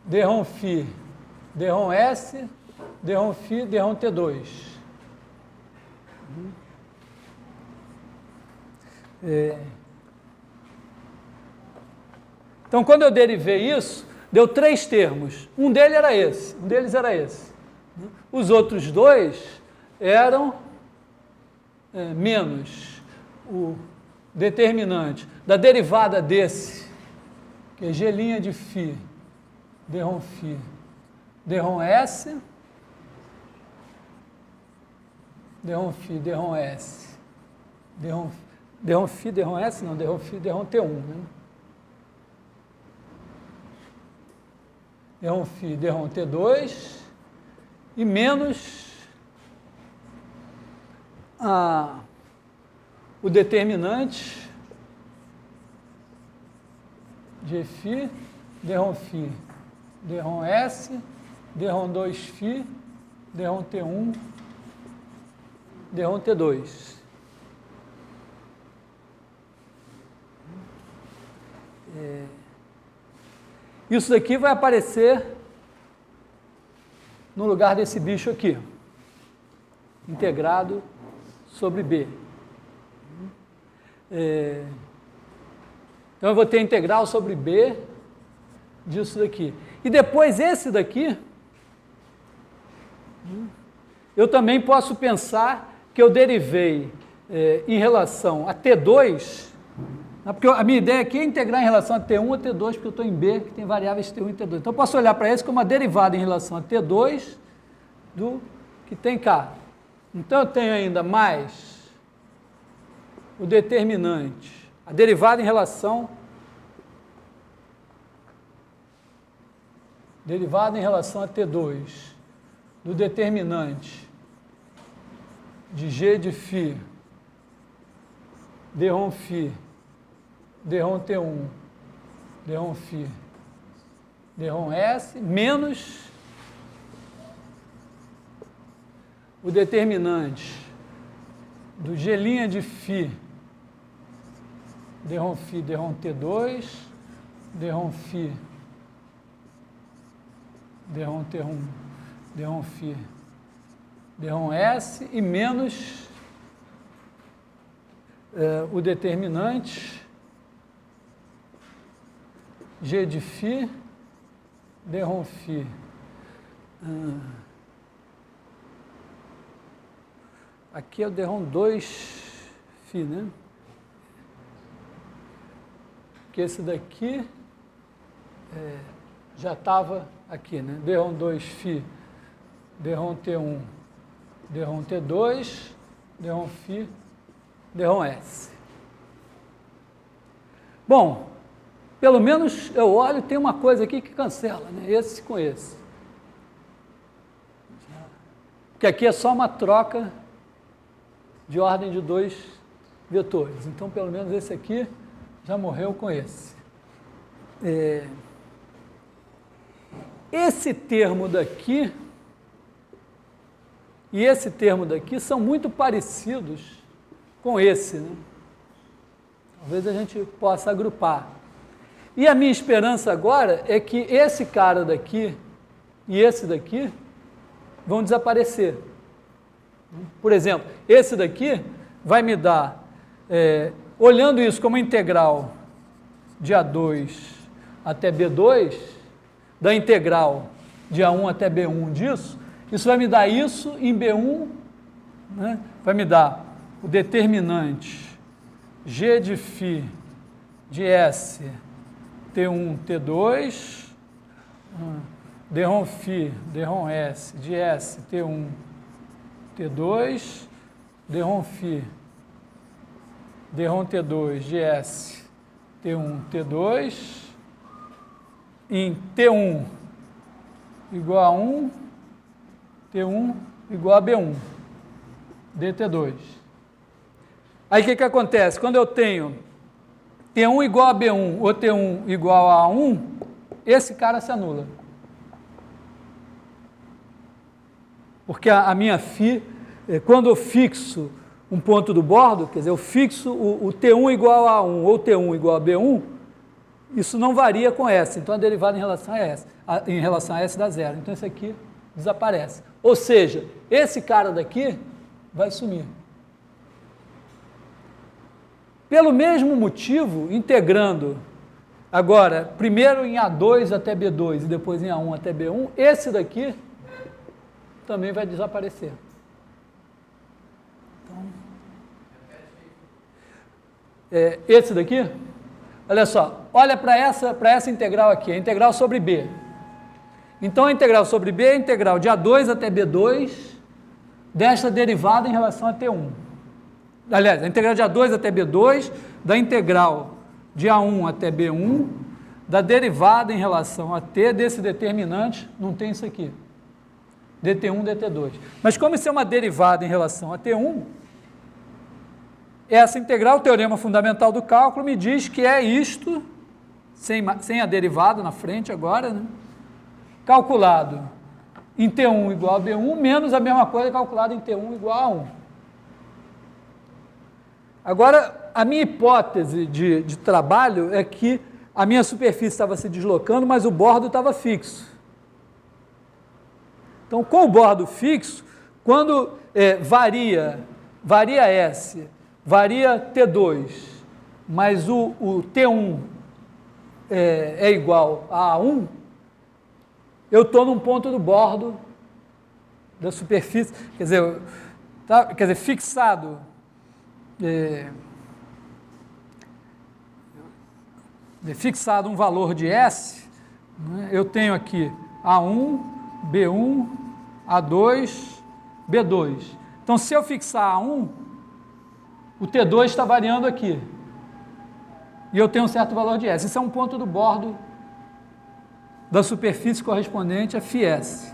D-ROM φ, D-ROM S, D-ROM φ, D-ROM T2. Então, quando eu derivei isso, deu 3 termos. Um deles era esse. Os outros 2 eram menos o determinante da derivada desse, que é G' de φ, D-ROM φ, D-ROM S, D-ROM φ, D-ROM S, D-ROM φ, D-ROM S, não, D-ROM φ, D-ROM T1, né? D-ROM φ, D-ROM T2 e menos o determinante Gφ, D-ROM φ, D-ROM S, D-ROM 2φ, D-ROM T1, D-ROM T2. Isso daqui vai aparecer no lugar desse bicho aqui, integrado sobre B. Então, eu vou ter integral sobre B disso daqui. E depois esse daqui, eu também posso pensar que eu derivei em relação a T2, porque a minha ideia aqui é integrar em relação a T1 a T2, porque eu estou em B, que tem variáveis T1 e T2. Então, eu posso olhar para esse como uma derivada em relação a T2 do que tem cá. Então, eu tenho ainda mais o determinante, a derivada em relação a T2 do determinante de G de φ, D-ROM φ, D-ROM T1, D-ROM φ, D-ROM S, menos o determinante do G' de φ, D-ROM φ, D-ROM T2, D-ROM φ, D-ROM T1, D-ROM φ, D-ROM S e menos o determinante G de φ, D-ROM φ, aqui é o D-ROM 2φ, né? Que esse daqui já estava aqui, né? D-ROM 2φ, D-ROM T1, D-ROM T2, D-ROM φ, D-ROM S. Bom, pelo menos eu olho e tem uma coisa aqui que cancela, né? Esse com esse. Porque aqui é só uma troca de ordem de 2 vetores. Então, pelo menos esse aqui já morreu com esse. Esse termo daqui e esse termo daqui são muito parecidos com esse, né? Talvez a gente possa agrupar. E a minha esperança agora é que esse cara daqui e esse daqui vão desaparecer. Por exemplo, esse daqui vai me dar, olhando isso como integral de A2 até B2, da integral de A1 até B1 disso, isso vai me dar isso em B1, né? Vai me dar o determinante G de φ de S, T1, T2, D-ROM φ, D-ROM S, de S, T1, T2, D-ROM φ, D-ROM T2, de S, T1, T2, em T1 igual a 1, T1 igual a B1, DT2. Aí o que acontece? Quando eu tenho T1 igual a B1 ou T1 igual a 1, esse cara se anula. Porque a minha φ, quando eu fixo um ponto do bordo, quer dizer, eu fixo o T1 igual a 1 ou T1 igual a B1, isso não varia com S, então a derivada em relação a S dá zero. Então esse aqui desaparece. Ou seja, esse cara daqui vai sumir. Pelo mesmo motivo, integrando agora, primeiro em A2 até B2 e depois em A1 até B1, esse daqui também vai desaparecer. Então, esse daqui, olha só, olha para essa integral aqui, a integral sobre B. Então a integral sobre B é a integral de A2 até B2 desta derivada em relação a T1. Aliás, a integral de A2 até B2, da integral de A1 até B1, da derivada em relação a T desse determinante, não tem isso aqui, dt1, dt2. Mas como isso é uma derivada em relação a T1, essa integral, o teorema fundamental do cálculo, me diz que é isto, sem a derivada na frente agora, né? Calculado em T1 igual a B1, menos a mesma coisa calculada em T1 igual a 1. Agora, a minha hipótese de trabalho é que a minha superfície estava se deslocando, mas o bordo estava fixo. Então, com o bordo fixo, quando varia S, varia T2, mas o T1 é igual a A1, eu estou num ponto do bordo da superfície, quer dizer, fixado. Fixado um valor de S, né, eu tenho aqui A1, B1, A2, B2. Então, se eu fixar A1, o T2 está variando aqui. E eu tenho um certo valor de S. Isso é um ponto do bordo da superfície correspondente a φS.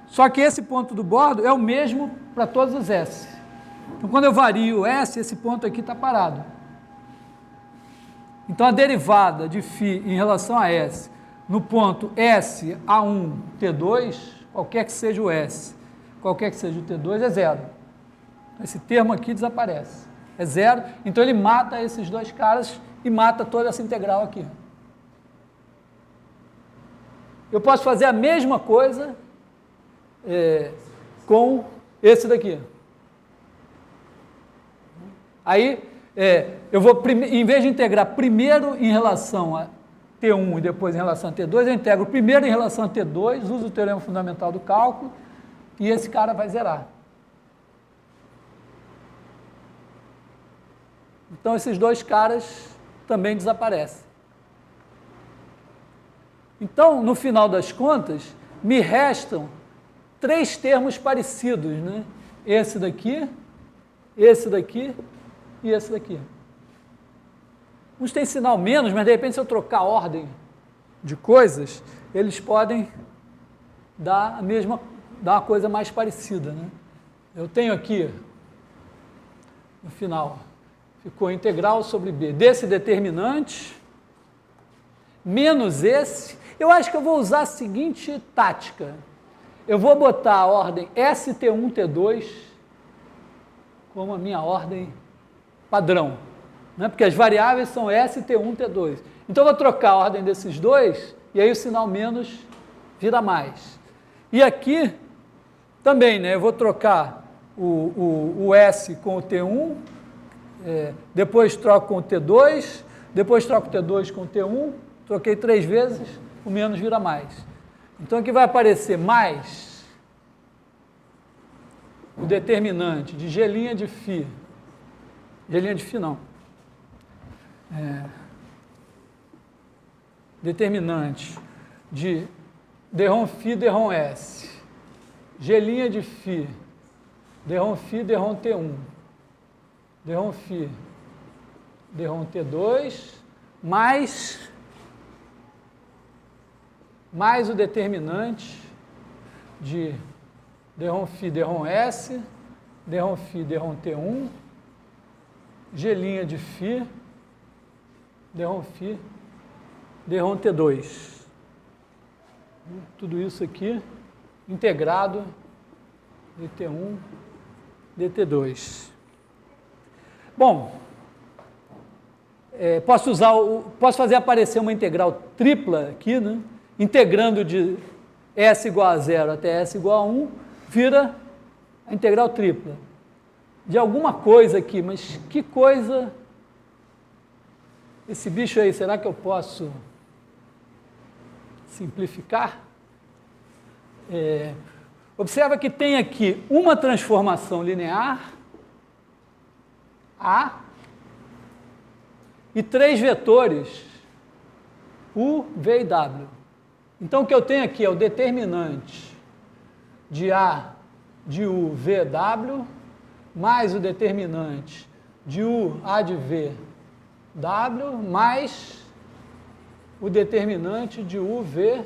Só que esse ponto do bordo é o mesmo para todos os S. Então, quando eu vario S, esse ponto aqui está parado. Então, a derivada de φ em relação a S no ponto S, A1, T2, qualquer que seja o S, qualquer que seja o T2, é zero. Esse termo aqui desaparece. É zero, então ele mata esses dois caras e mata toda essa integral aqui. Eu posso fazer a mesma coisa com esse daqui. Aí, eu vou, em vez de integrar primeiro em relação a T1 e depois em relação a T2, eu integro primeiro em relação a T2, uso o teorema fundamental do cálculo, e esse cara vai zerar. Então, esses dois caras também desaparecem. Então, no final das contas, me restam três termos parecidos, né? Esse daqui e esse daqui. Uns têm sinal menos, mas de repente se eu trocar a ordem de coisas, eles podem dar uma coisa mais parecida, né? Eu tenho aqui, no final, ficou integral sobre B desse determinante, menos esse. Eu acho que eu vou usar a seguinte tática. Eu vou botar a ordem ST1, T2 como a minha ordem padrão, né? Porque as variáveis são ST1, T2. Então, eu vou trocar a ordem desses dois, e aí o sinal menos vira mais. E aqui, também, né? Eu vou trocar o S com o T1, depois troco com o T2, depois troco o T2 com o T1, troquei 3 vezes, o menos vira mais. Então, aqui vai aparecer mais o determinante de G' de φ. G' de φ não. Determinante de dρφ, dρs. G' de φ. dρφ, dρT1. dρφ, dρT2, mais o determinante de dρφ, dρs, dρφ, dρT1, G' de φ, dρφ, dρT2. Tudo isso aqui integrado dt1, dt2. Bom, posso fazer aparecer uma integral tripla aqui, né? Integrando de S igual a 0 até S igual a 1, vira a integral tripla. De alguma coisa aqui, mas que coisa... Esse bicho aí, será que eu posso simplificar? Observa que tem aqui uma transformação linear, A, e 3 vetores, U, V e W. Então, o que eu tenho aqui é o determinante de A, de U, V, W, mais o determinante de U, A de V, W, mais o determinante de U, V,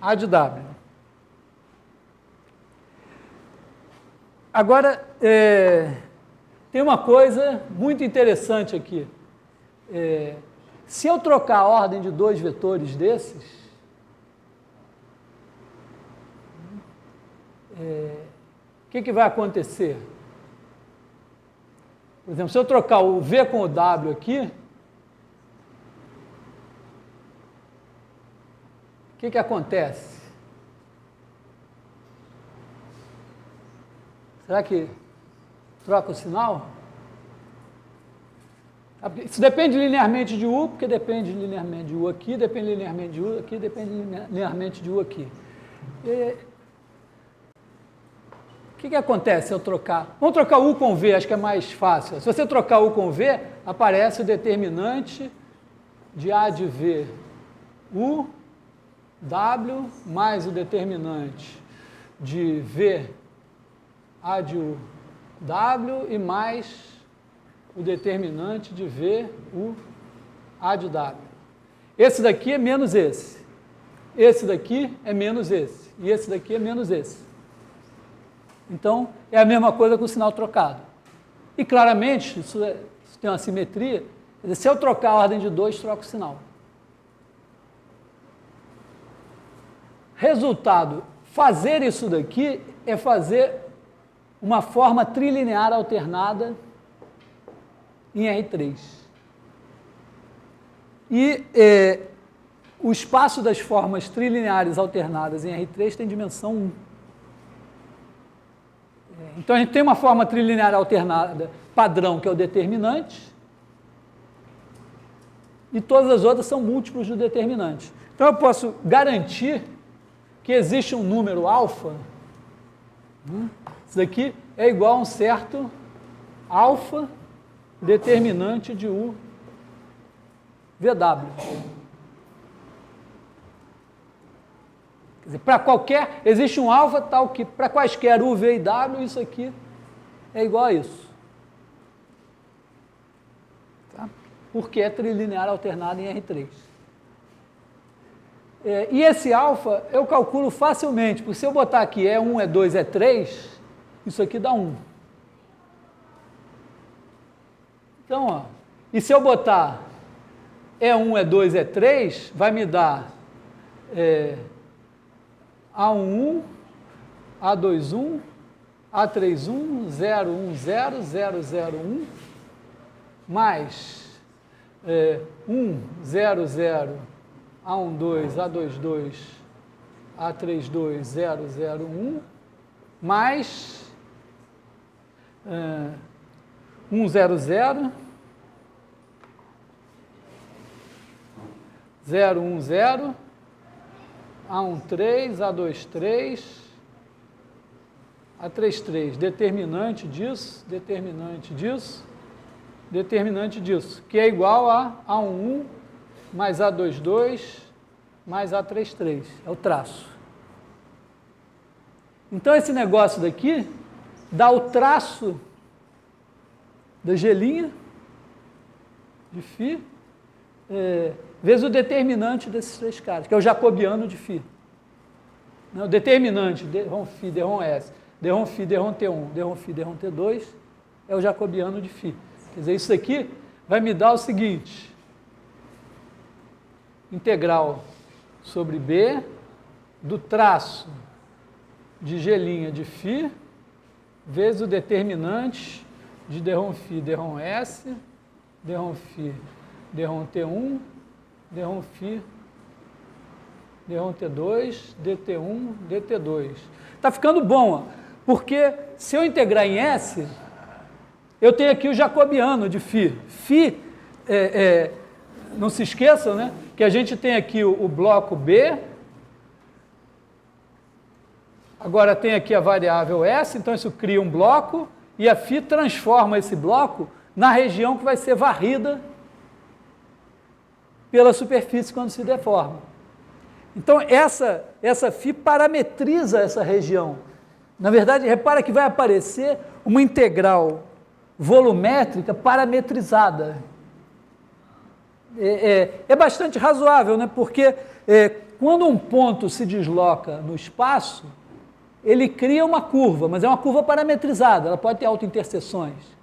A de W. Agora, tem uma coisa muito interessante aqui. Se eu trocar a ordem de 2 vetores desses, o que vai acontecer? Por exemplo, se eu trocar o V com o W aqui, o que acontece? Será que troca o sinal? Isso depende linearmente de U, porque depende linearmente de U aqui, depende linearmente de U aqui, depende linearmente de U aqui. O que acontece se eu trocar? Vamos trocar U com V, acho que é mais fácil. Se você trocar U com V, aparece o determinante de A de V, U, W, mais o determinante de V, A de U, W, e mais o determinante de V, U, A de W. Esse daqui é menos esse. Esse daqui é menos esse. E esse daqui é menos esse. Então, é a mesma coisa com o sinal trocado. E claramente, isso tem uma simetria. Quer dizer, se eu trocar a ordem de 2, troco o sinal. Resultado, fazer isso daqui é fazer uma forma trilinear alternada em R3. E o espaço das formas trilineares alternadas em R3 tem dimensão 1. Então, a gente tem uma forma trilinear alternada padrão, que é o determinante, e todas as outras são múltiplos do determinante. Então, eu posso garantir que existe um número alfa, isso daqui é igual a um certo alfa determinante de U, VW. Quer dizer, para qualquer, existe um alfa tal que, para quaisquer U, V e W, isso aqui é igual a isso. Tá? Porque é trilinear alternado em R3. E esse alfa eu calculo facilmente, porque se eu botar aqui E1, E2, E3, isso aqui dá 1. Então, ó, e se eu botar E1, E2, E3, vai me dar A11, A21, A31, 010, 001, mais 1, 00, A12, A22, A32, 001, mais 100, 010, A13, A23, A33, determinante disso, que é igual a A11 mais A22 mais A33, é o traço. Então, esse negócio daqui dá o traço da gelinha de φ, vezes o determinante desses 3 caras, que é o jacobiano de φ. O determinante, Dρ φ, Dρ S, Dρ φ, Dρ T1, Dρ φ, Dρ T2, é o jacobiano de φ. Quer dizer, isso aqui vai me dar o seguinte: integral sobre B do traço de gelinha de φ vezes o determinante de Dρ φ, Dρ S D-ROM-Φ, D-ROM-T1, D-ROM-Φ, D-ROM-T2, DT1, DT2. Está ficando bom, ó, porque se eu integrar em S, eu tenho aqui o jacobiano de Φ. Φ, não se esqueçam, né, que a gente tem aqui o bloco B, agora tem aqui a variável S, então isso cria um bloco, e a Φ transforma esse bloco na região que vai ser varrida pela superfície quando se deforma. Então, essa Φ parametriza essa região. Na verdade, repara que vai aparecer uma integral volumétrica parametrizada. É bastante razoável, né? Porque quando um ponto se desloca no espaço, ele cria uma curva, mas é uma curva parametrizada, ela pode ter autointerseções.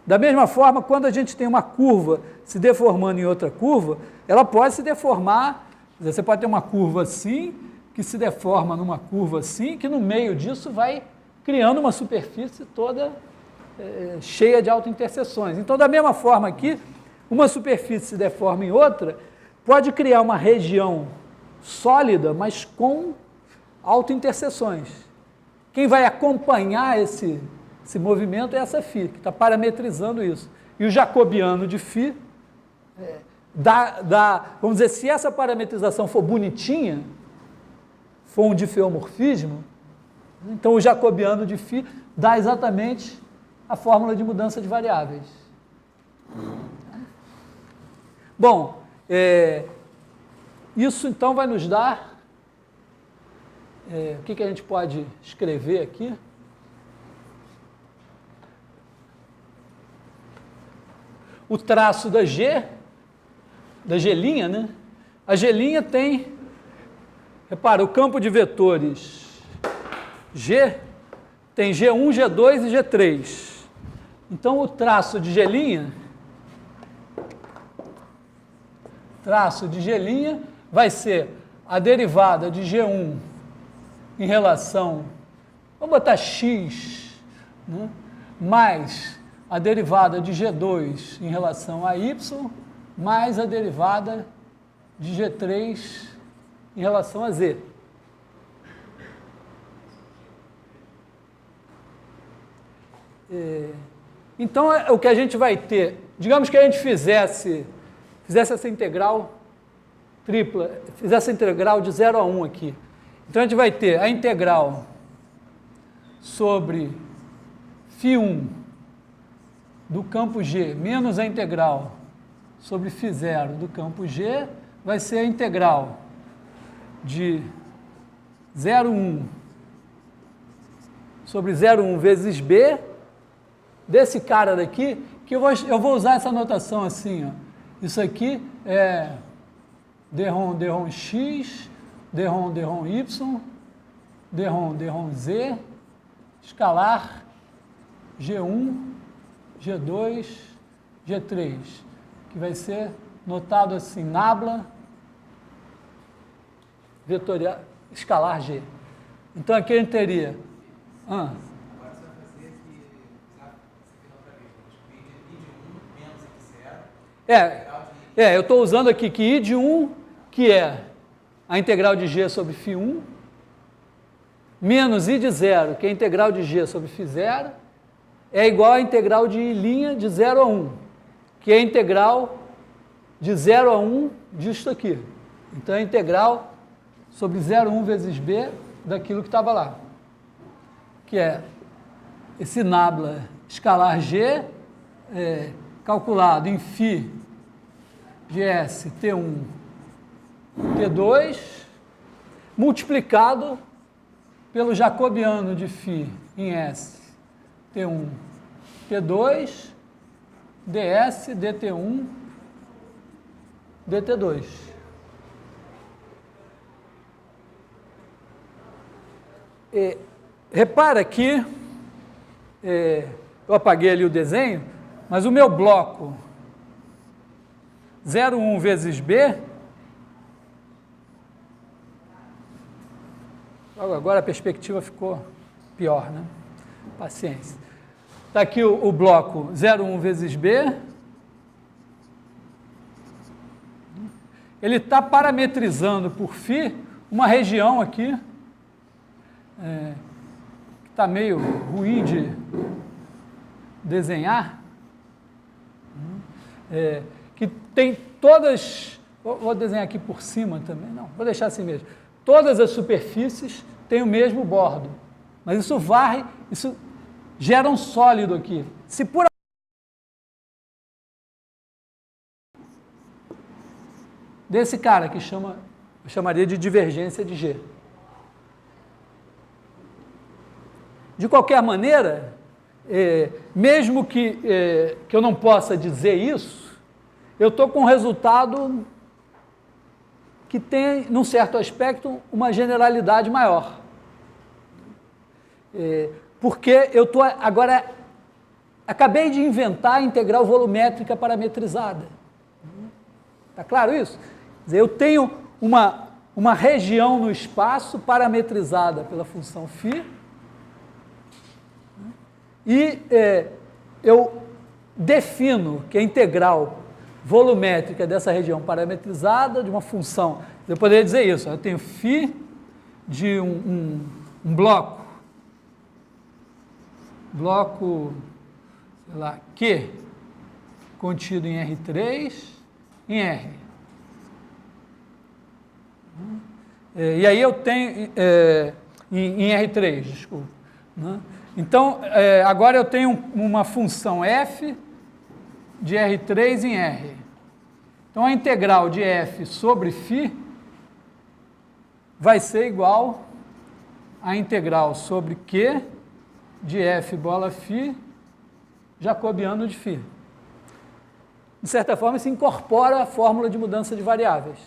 Da mesma forma, quando a gente tem uma curva se deformando em outra curva, ela pode se deformar, você pode ter uma curva assim, que se deforma numa curva assim, que no meio disso vai criando uma superfície toda cheia de autointerseções. Então, da mesma forma aqui, uma superfície se deforma em outra, pode criar uma região sólida, mas com autointerseções. Quem vai acompanhar esse movimento é essa Φ, que está parametrizando isso. E o jacobiano de Φ vamos dizer, se essa parametrização for bonitinha, for um difeomorfismo, então o jacobiano de Φ dá exatamente a fórmula de mudança de variáveis. Bom, isso então vai nos dar, o que a gente pode escrever aqui? O traço da G, da G', né? A G' tem, repara, o campo de vetores G tem G1, G2 e G3. Então, o traço de G', vai ser a derivada de G1 em relação, vamos botar x, né? Mais a derivada de G2 em relação a y, mais a derivada de G3 em relação a z. Então, o que a gente vai ter, digamos que a gente fizesse essa integral tripla, fizesse a integral de 0 a 1 aqui. Então, a gente vai ter a integral sobre φ1 do campo G menos a integral sobre φ0 do campo G, vai ser a integral de 0,1 sobre 0,1 vezes B, desse cara daqui, que eu vou usar essa notação assim, ó. Isso aqui é d-ROM x, d-ROM y, d-ROM z, escalar G1, G2, G3, que vai ser notado assim, nabla vetorial, escalar G. Então aqui a gente teria... Agora você vai fazer que, você outra vez, I de 1 menos I de 0. eu estou usando aqui que I de 1, que é a integral de G sobre φ1, menos I de 0, que é a integral de G sobre φ0, é igual à integral de I' de 0 a 1, que é a integral de 0 a 1 disto aqui. Então, é a integral sobre 0,1 vezes B daquilo que estava lá, que é esse nabla escalar G, calculado em φ de S T1, T2, multiplicado pelo jacobiano de φ em S T1, T2, ds, dt1, dt2. Repara que eu apaguei ali o desenho, mas o meu bloco 0,1 vezes B, agora a perspectiva ficou pior, né? Paciência. Está aqui o bloco 0,1 vezes B, ele está parametrizando por φ uma região aqui, que está meio ruim de desenhar, que tem todas, vou desenhar aqui por cima também, não, vou deixar assim mesmo, todas as superfícies têm o mesmo bordo, mas isso varre, isso gera um sólido aqui. Se por desse cara que eu chamaria de divergência de G. De qualquer maneira, mesmo que eu não possa dizer isso, eu estou com um resultado que tem, num certo aspecto, uma generalidade maior. Porque eu estou agora, acabei de inventar a integral volumétrica parametrizada. Está claro isso? Quer dizer, eu tenho uma região no espaço parametrizada pela função φ, e eu defino que a integral volumétrica dessa região parametrizada de uma função, eu poderia dizer isso, eu tenho φ de um bloco, sei lá, Q, contido em R3, em R. E aí eu tenho, em R3, desculpa, né? Então, agora eu tenho uma função f de R3 em R. Então, a integral de f sobre φ vai ser igual à integral sobre Q de f bola φ jacobiano de φ. De certa forma, isso incorpora a fórmula de mudança de variáveis.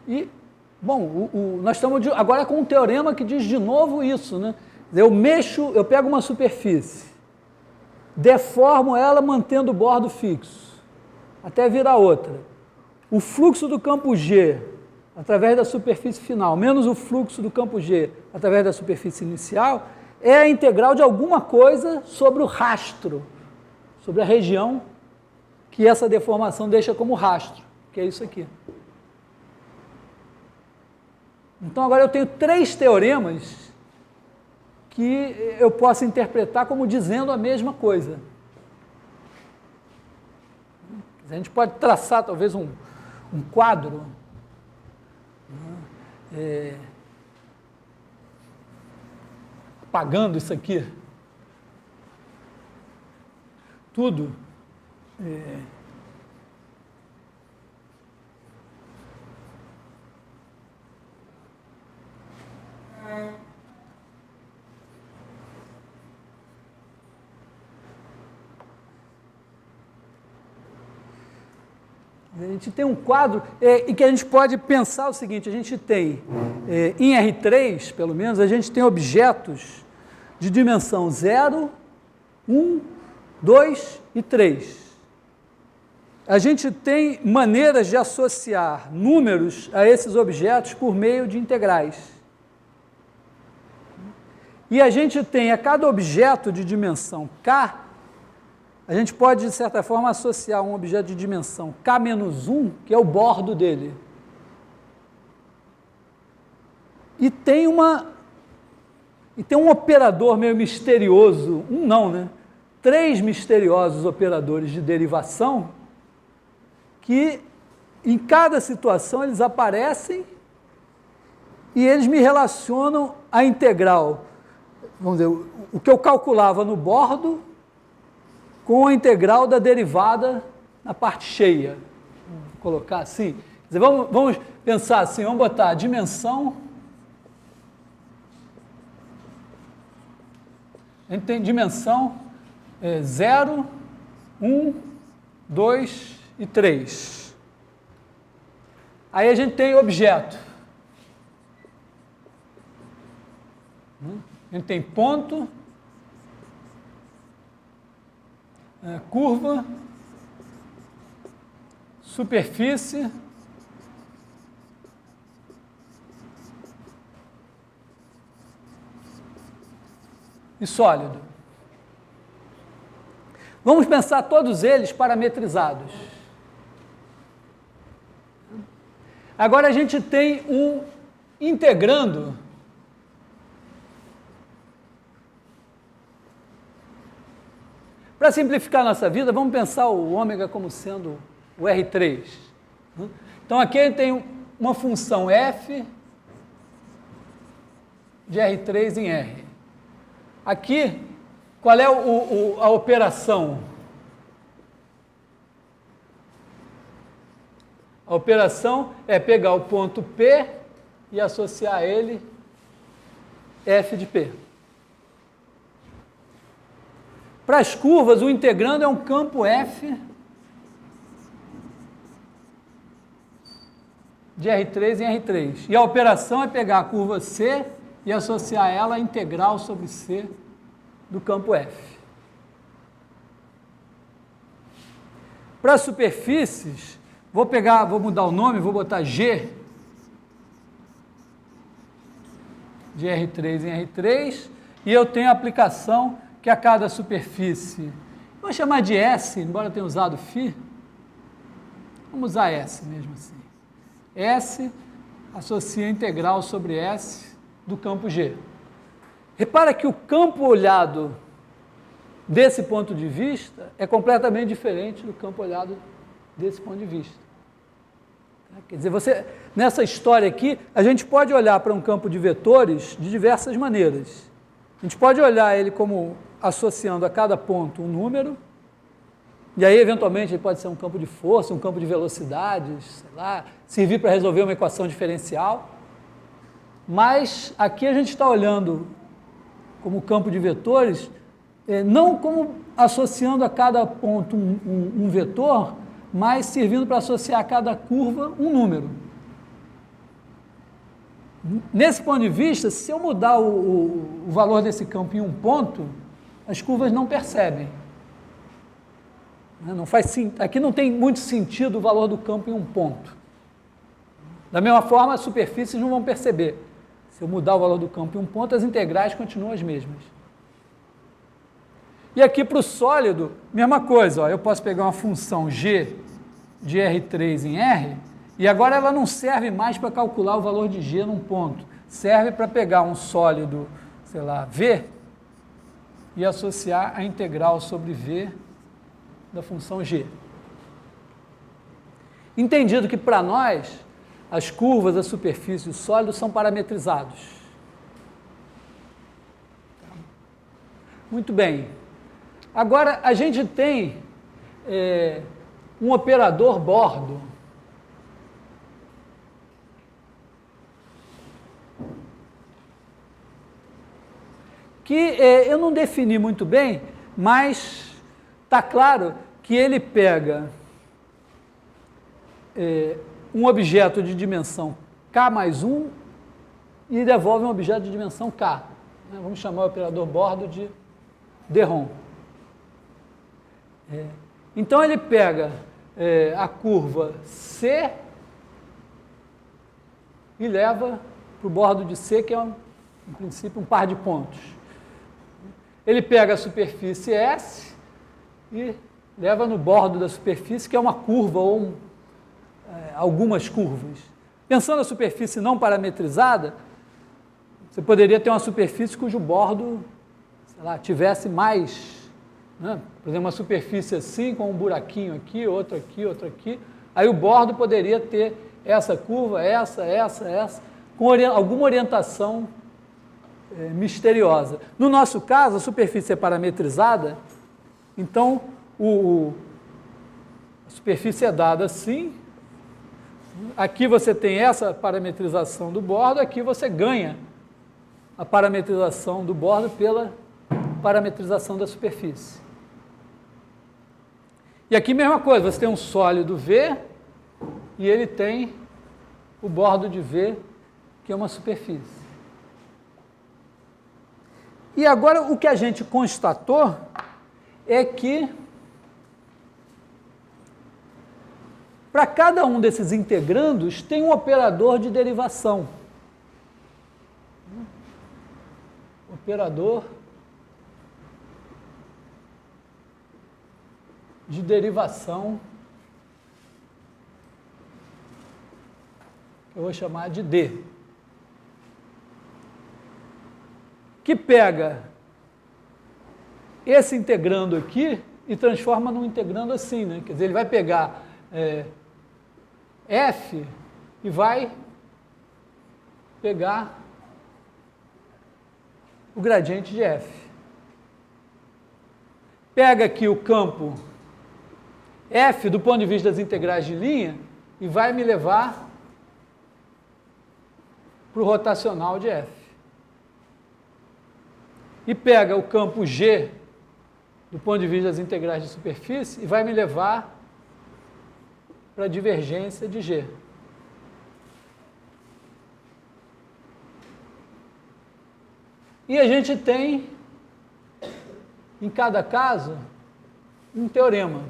E, bom, nós estamos agora com um teorema que diz de novo isso, né? Eu pego uma superfície, deformo ela mantendo o bordo fixo, até virar outra. O fluxo do campo G, através da superfície final, menos o fluxo do campo G, através da superfície inicial, é a integral de alguma coisa sobre o rastro, sobre a região que essa deformação deixa como rastro, que é isso aqui. Então, agora eu tenho 3 teoremas que eu posso interpretar como dizendo a mesma coisa. A gente pode traçar, talvez, um quadro, apagando isso aqui. Tudo. A gente tem um quadro e que a gente pode pensar o seguinte, a gente tem, em R3, pelo menos, a gente tem objetos de dimensão 0, 1, 2 e 3. A gente tem maneiras de associar números a esses objetos por meio de integrais. E a gente tem a cada objeto de dimensão k, a gente pode, de certa forma, associar um objeto de dimensão k-1, que é o bordo dele. E tem um operador meio misterioso, né? 3 misteriosos operadores de derivação, que em cada situação eles aparecem e eles me relacionam a integral, vamos dizer, o que eu calculava no bordo com a integral da derivada na parte cheia. Vamos colocar assim. Quer dizer, vamos pensar assim, vamos botar a dimensão. A gente tem dimensão 0, 1, 2 e 3. Aí a gente tem objeto. A gente tem ponto, curva, superfície, e sólido. Vamos pensar todos eles parametrizados. Agora a gente tem um integrando para simplificar a nossa vida, vamos pensar o ômega como sendo o R3. Então aqui a gente tem uma função f de R3 em R. Aqui, qual é a operação? A operação é pegar o ponto P e associar a ele f de P. Para as curvas, o integrando é um campo f de R3 em R3. E a operação é pegar a curva C e associar ela à integral sobre C do campo F. Para as superfícies, vou mudar o nome, vou botar G de R3 em R3, e eu tenho a aplicação que a cada superfície, vou chamar de S, embora eu tenha usado φ, vamos usar S mesmo assim. S associa a integral sobre S do campo G. Repara que o campo olhado desse ponto de vista é completamente diferente do campo olhado desse ponto de vista. Quer dizer, nessa história aqui, a gente pode olhar para um campo de vetores de diversas maneiras. A gente pode olhar ele como associando a cada ponto um número, e aí, eventualmente, ele pode ser um campo de força, um campo de velocidades, sei lá, servir para resolver uma equação diferencial. Mas aqui a gente está olhando como campo de vetores, não como associando a cada ponto um vetor, mas servindo para associar a cada curva um número. Nesse ponto de vista, se eu mudar o valor desse campo em um ponto, as curvas não percebem. Não faz, aqui não tem muito sentido o valor do campo em um ponto. Da mesma forma, as superfícies não vão perceber. Se eu mudar o valor do campo em um ponto, as integrais continuam as mesmas. E aqui para o sólido, mesma coisa. Ó, eu posso pegar uma função g de R3 em R, e agora ela não serve mais para calcular o valor de g num ponto. Serve para pegar um sólido, sei lá, V, e associar a integral sobre V da função g. Entendido que para nós, as curvas, a superfície e o sólido são parametrizados. Muito bem. Agora, a gente tem um operador bordo. Que eu não defini muito bem, mas está claro que ele pega um objeto de dimensão k mais 1 e devolve um objeto de dimensão k. Vamos chamar o operador bordo de de Hom. Então ele pega a curva C e leva para o bordo de C, que é, em princípio, um par de pontos. Ele pega a superfície S e leva no bordo da superfície, que é uma curva ou algumas curvas. Pensando a superfície não parametrizada, você poderia ter uma superfície cujo bordo, sei lá, tivesse mais, né? Por exemplo, uma superfície assim, com um buraquinho aqui, outro aqui, outro aqui. Aí o bordo poderia ter essa curva, essa, com alguma orientação misteriosa. No nosso caso, a superfície é parametrizada, então a superfície é dada assim. Aqui você tem essa parametrização do bordo, aqui você ganha a parametrização do bordo pela parametrização da superfície. E aqui mesma coisa, você tem um sólido V e ele tem o bordo de V, que é uma superfície. E agora o que a gente constatou é que para cada um desses integrandos tem um operador de derivação. Operador de derivação, que eu vou chamar de D, que pega esse integrando aqui e transforma num integrando assim, né? Quer dizer, ele vai pegar f e vai pegar o gradiente de f. Pega aqui o campo f do ponto de vista das integrais de linha e vai me levar para o rotacional de f. E pega o campo g do ponto de vista das integrais de superfície e vai me levar para a divergência de g. E a gente tem, em cada caso, um teorema.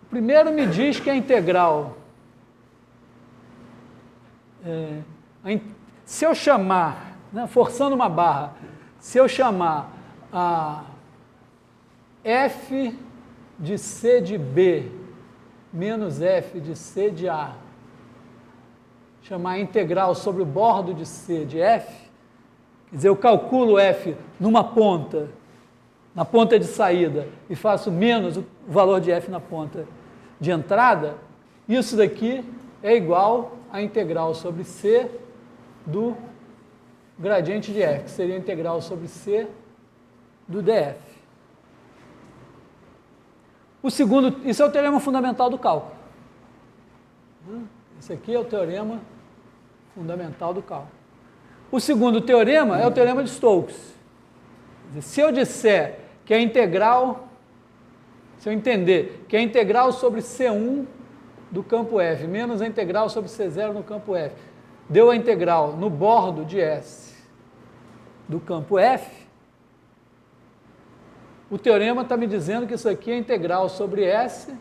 O primeiro me diz que a integral, se eu chamar, né, forçando uma barra, se eu chamar a f de c de b menos f de c de a, chamar a integral sobre o bordo de c de f, quer dizer, eu calculo f numa ponta, na ponta de saída, e faço menos o valor de f na ponta de entrada, isso daqui é igual à integral sobre c do gradiente de f, que seria a integral sobre c do df. O segundo, isso é o teorema fundamental do cálculo. Esse aqui é o teorema fundamental do cálculo. O segundo teorema é o teorema de Stokes. Se eu disser que a integral, se eu entender que a integral sobre C1 do campo F menos a integral sobre C0 no campo F deu a integral no bordo de S do campo F, o teorema está me dizendo que isso aqui é a integral sobre S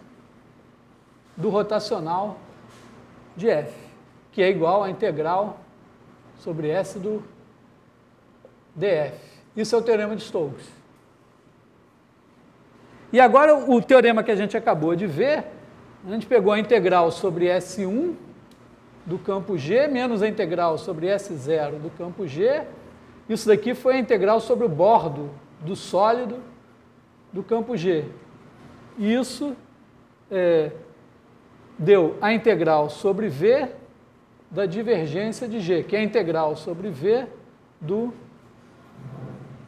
do rotacional de F, que é igual à integral sobre S do df. Isso é o teorema de Stokes. E agora o teorema que a gente acabou de ver, a gente pegou a integral sobre S1 do campo G menos a integral sobre S0 do campo G. Isso daqui foi a integral sobre o bordo do sólido do campo G. E isso deu a integral sobre V da divergência de G, que é a integral sobre V do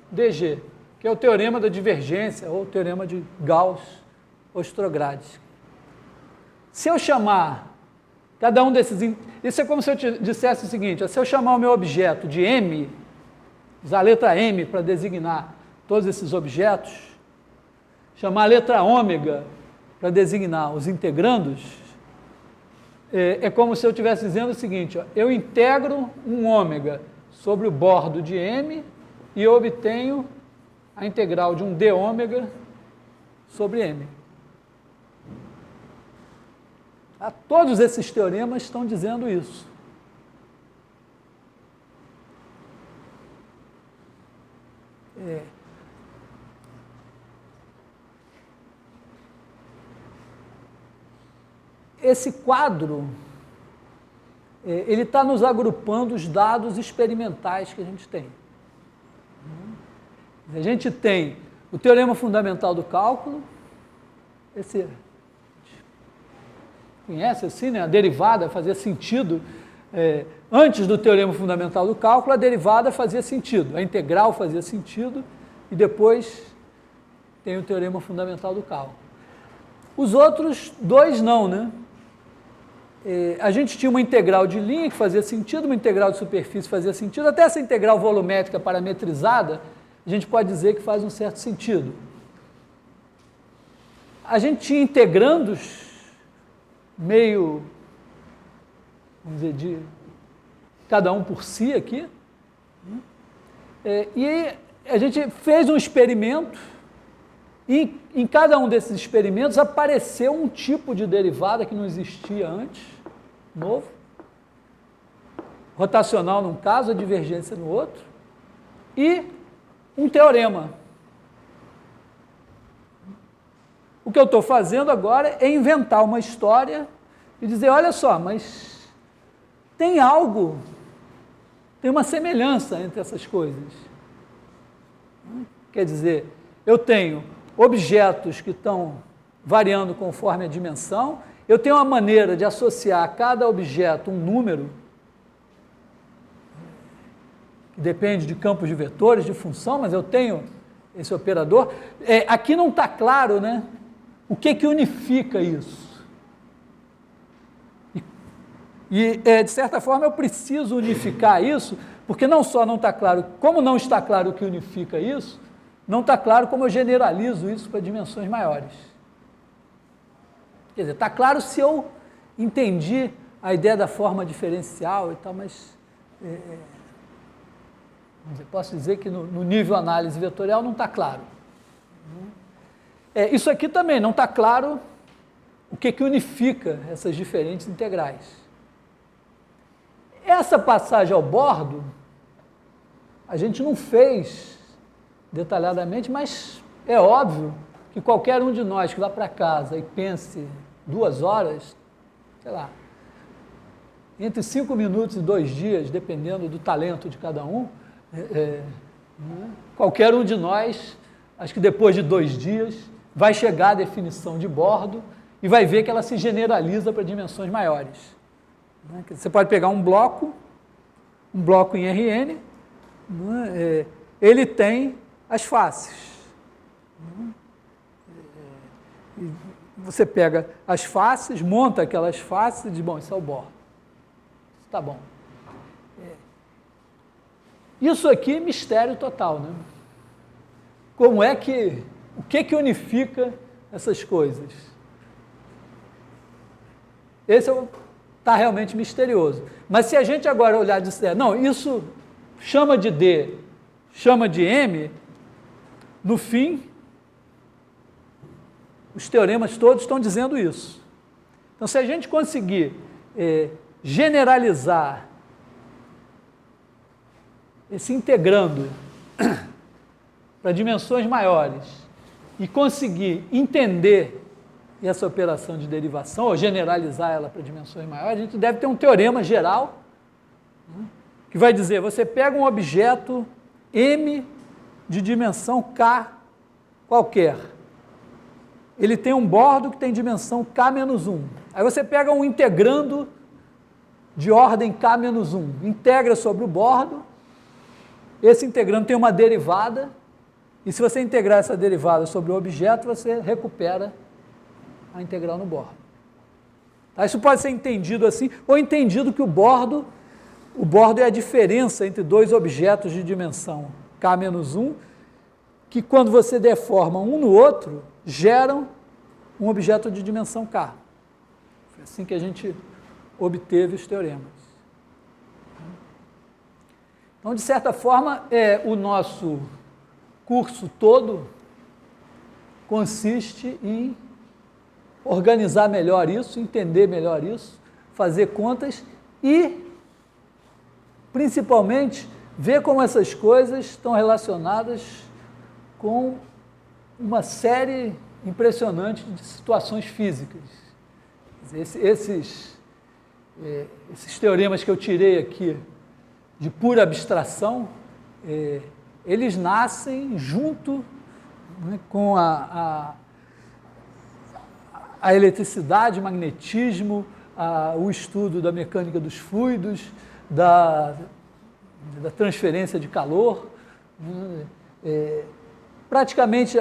dg, que é o teorema da divergência, ou teorema de Gauss-Ostrogradski. Se eu chamar cada um desses... Isso é como se eu te dissesse o seguinte, se eu chamar o meu objeto de M, usar a letra M para designar todos esses objetos, chamar a letra ômega para designar os integrandos, é como se eu estivesse dizendo o seguinte, eu integro um ômega sobre o bordo de M e eu obtenho a integral de um d ômega sobre M. Todos esses teoremas estão dizendo isso. Esse quadro, ele está nos agrupando os dados experimentais que a gente tem. A gente tem o teorema fundamental do cálculo, esse conhece assim, né? A derivada fazia sentido, antes do teorema fundamental do cálculo, a derivada fazia sentido, a integral fazia sentido, e depois tem o teorema fundamental do cálculo. Os outros dois não, né? A gente tinha uma integral de linha que fazia sentido, uma integral de superfície fazia sentido, até essa integral volumétrica parametrizada, a gente pode dizer que faz um certo sentido. A gente tinha integrandos meio, vamos dizer, de cada um por si aqui, e a gente fez um experimento, e em cada um desses experimentos apareceu um tipo de derivada que não existia antes, novo, rotacional num caso, a divergência no outro, e um teorema. O que eu estou fazendo agora é inventar uma história e dizer, olha só, mas tem algo, tem uma semelhança entre essas coisas. Quer dizer, eu tenho objetos que estão variando conforme a dimensão, eu tenho uma maneira de associar a cada objeto um número, que depende de campos de vetores, de função, mas eu tenho esse operador. Aqui não está claro, né? O que unifica isso? De certa forma, eu preciso unificar isso, porque não só não está claro, como não está claro o que unifica isso, não está claro como eu generalizo isso para dimensões maiores. Quer dizer, está claro se eu entendi a ideia da forma diferencial e tal, mas posso dizer que no nível análise vetorial não está claro. Isso aqui também não está claro o que unifica essas diferentes integrais. Essa passagem ao bordo, a gente não fez detalhadamente, mas é óbvio que qualquer um de nós que vá para casa e pense 2 horas, sei lá, entre 5 minutos e 2 dias, dependendo do talento de cada um, qualquer um de nós, acho que depois de 2 dias, vai chegar à definição de bordo e vai ver que ela se generaliza para dimensões maiores. Você pode pegar um bloco em Rn, ele tem as faces. Você pega as faces, monta aquelas faces e diz, bom, isso é o bordo. Está bom. Isso aqui é mistério total, né? Como é que, o que unifica essas coisas? Esse está realmente misterioso. Mas se a gente agora olhar e disser, não, isso chama de D, chama de M, no fim, os teoremas todos estão dizendo isso. Então, se a gente conseguir generalizar esse integrando para dimensões maiores e conseguir entender essa operação de derivação, ou generalizar ela para dimensões maiores, a gente deve ter um teorema geral, que vai dizer, você pega um objeto M de dimensão K qualquer, ele tem um bordo que tem dimensão K-1. Aí você pega um integrando de ordem K-1, integra sobre o bordo, esse integrando tem uma derivada, e se você integrar essa derivada sobre o objeto, você recupera a integral no bordo. Tá? Isso pode ser entendido assim, ou entendido que o bordo é a diferença entre 2 objetos de dimensão K-1, que quando você deforma um no outro, geram um objeto de dimensão K. Foi assim que a gente obteve os teoremas. Então, de certa forma, o nosso curso todo consiste em organizar melhor isso, entender melhor isso, fazer contas e, principalmente, ver como essas coisas estão relacionadas com uma série impressionante de situações físicas. Esses teoremas que eu tirei aqui de pura abstração, eles nascem junto, né, com a eletricidade, magnetismo, o estudo da mecânica dos fluidos, da transferência de calor. Praticamente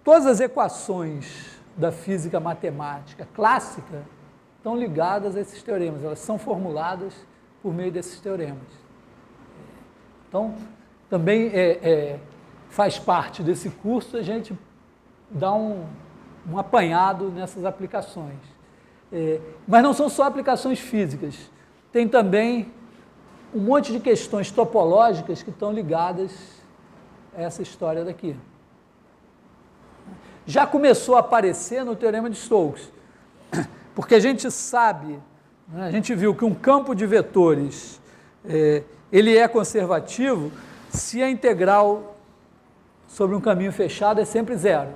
todas as equações da física matemática clássica estão ligadas a esses teoremas, elas são formuladas por meio desses teoremas. Então, também faz parte desse curso a gente dar um apanhado nessas aplicações. Mas não são só aplicações físicas, tem também um monte de questões topológicas que estão ligadas a essa história daqui. Já começou a aparecer no Teorema de Stokes, porque a gente sabe, né, a gente viu que um campo de vetores ele é conservativo se a integral sobre um caminho fechado é sempre zero.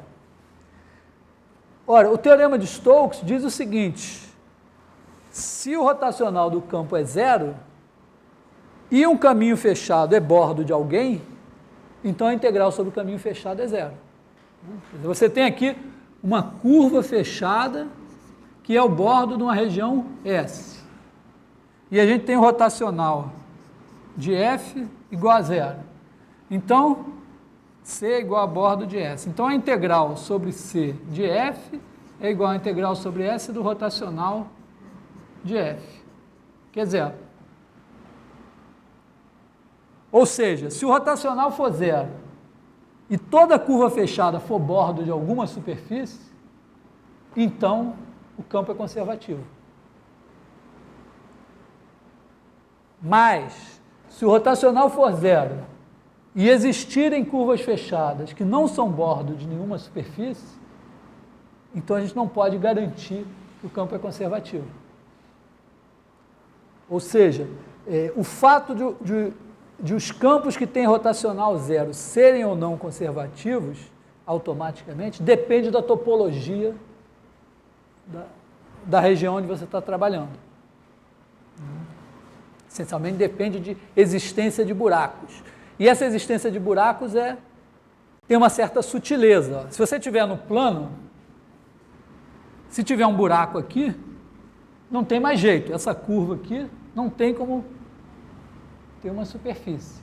Ora, o teorema de Stokes diz o seguinte: se o rotacional do campo é zero e um caminho fechado é bordo de alguém, então a integral sobre o caminho fechado é zero. Você tem aqui uma curva fechada que é o bordo de uma região S. E a gente tem o rotacional de F igual a zero. Então, C é igual a bordo de S. Então, a integral sobre C de F é igual à integral sobre S do rotacional de F. Quer dizer, ou seja, se o rotacional for zero e toda curva fechada for bordo de alguma superfície, então o campo é conservativo. Mas, se o rotacional for zero e existirem curvas fechadas que não são bordo de nenhuma superfície, então a gente não pode garantir que o campo é conservativo. Ou seja, o fato de os campos que têm rotacional zero serem ou não conservativos, automaticamente, depende da topologia da região onde você está trabalhando. Essencialmente depende de existência de buracos. E essa existência de buracos tem uma certa sutileza. Se você estiver no plano, se tiver um buraco aqui, não tem mais jeito. Essa curva aqui não tem como ter uma superfície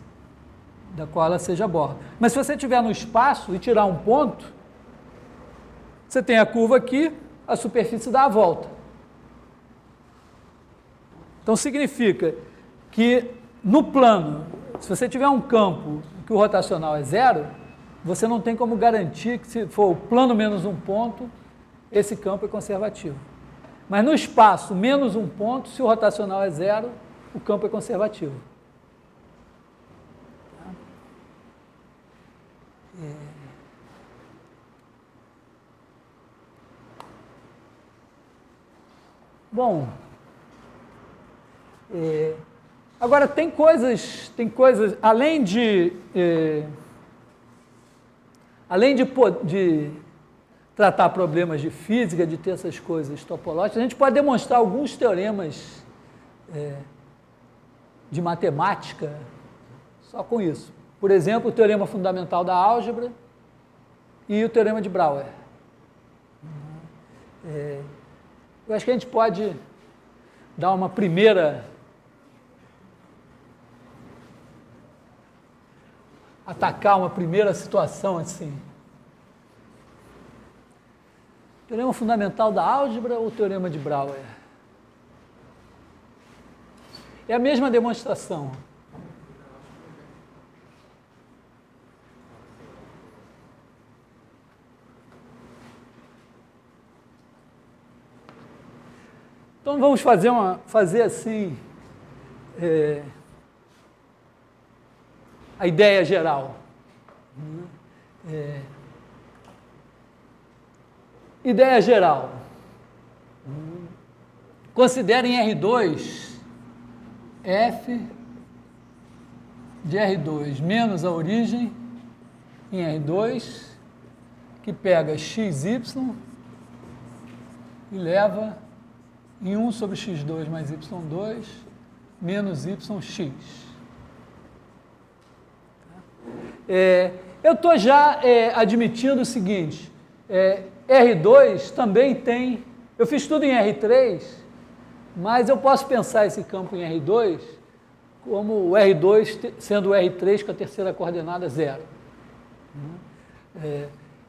da qual ela seja bordo. Mas se você estiver no espaço e tirar um ponto, você tem a curva aqui, a superfície dá a volta. Então significa que no plano, se você tiver um campo que o rotacional é zero, você não tem como garantir que, se for o plano menos um ponto, esse campo é conservativo. Mas no espaço menos um ponto, se o rotacional é zero, o campo é conservativo. Bom, agora tem coisas, além de tratar problemas de física, de ter essas coisas topológicas, a gente pode demonstrar alguns teoremas de matemática só com isso. Por exemplo, o teorema fundamental da álgebra e o teorema de Brouwer. Eu acho que a gente pode dar uma primeira... atacar uma primeira situação assim. Teorema fundamental da álgebra ou teorema de Brouwer? É a mesma demonstração. Então vamos fazer assim a ideia geral. Ideia geral. Considerem R2 F de R2 menos a origem em R2, que pega XY e leva em 1 sobre x2 mais y2 menos yx. Eu estou já admitindo o seguinte, R2 também tem, eu fiz tudo em R3, mas eu posso pensar esse campo em R2 como o R2 sendo o R3 com a terceira coordenada 0.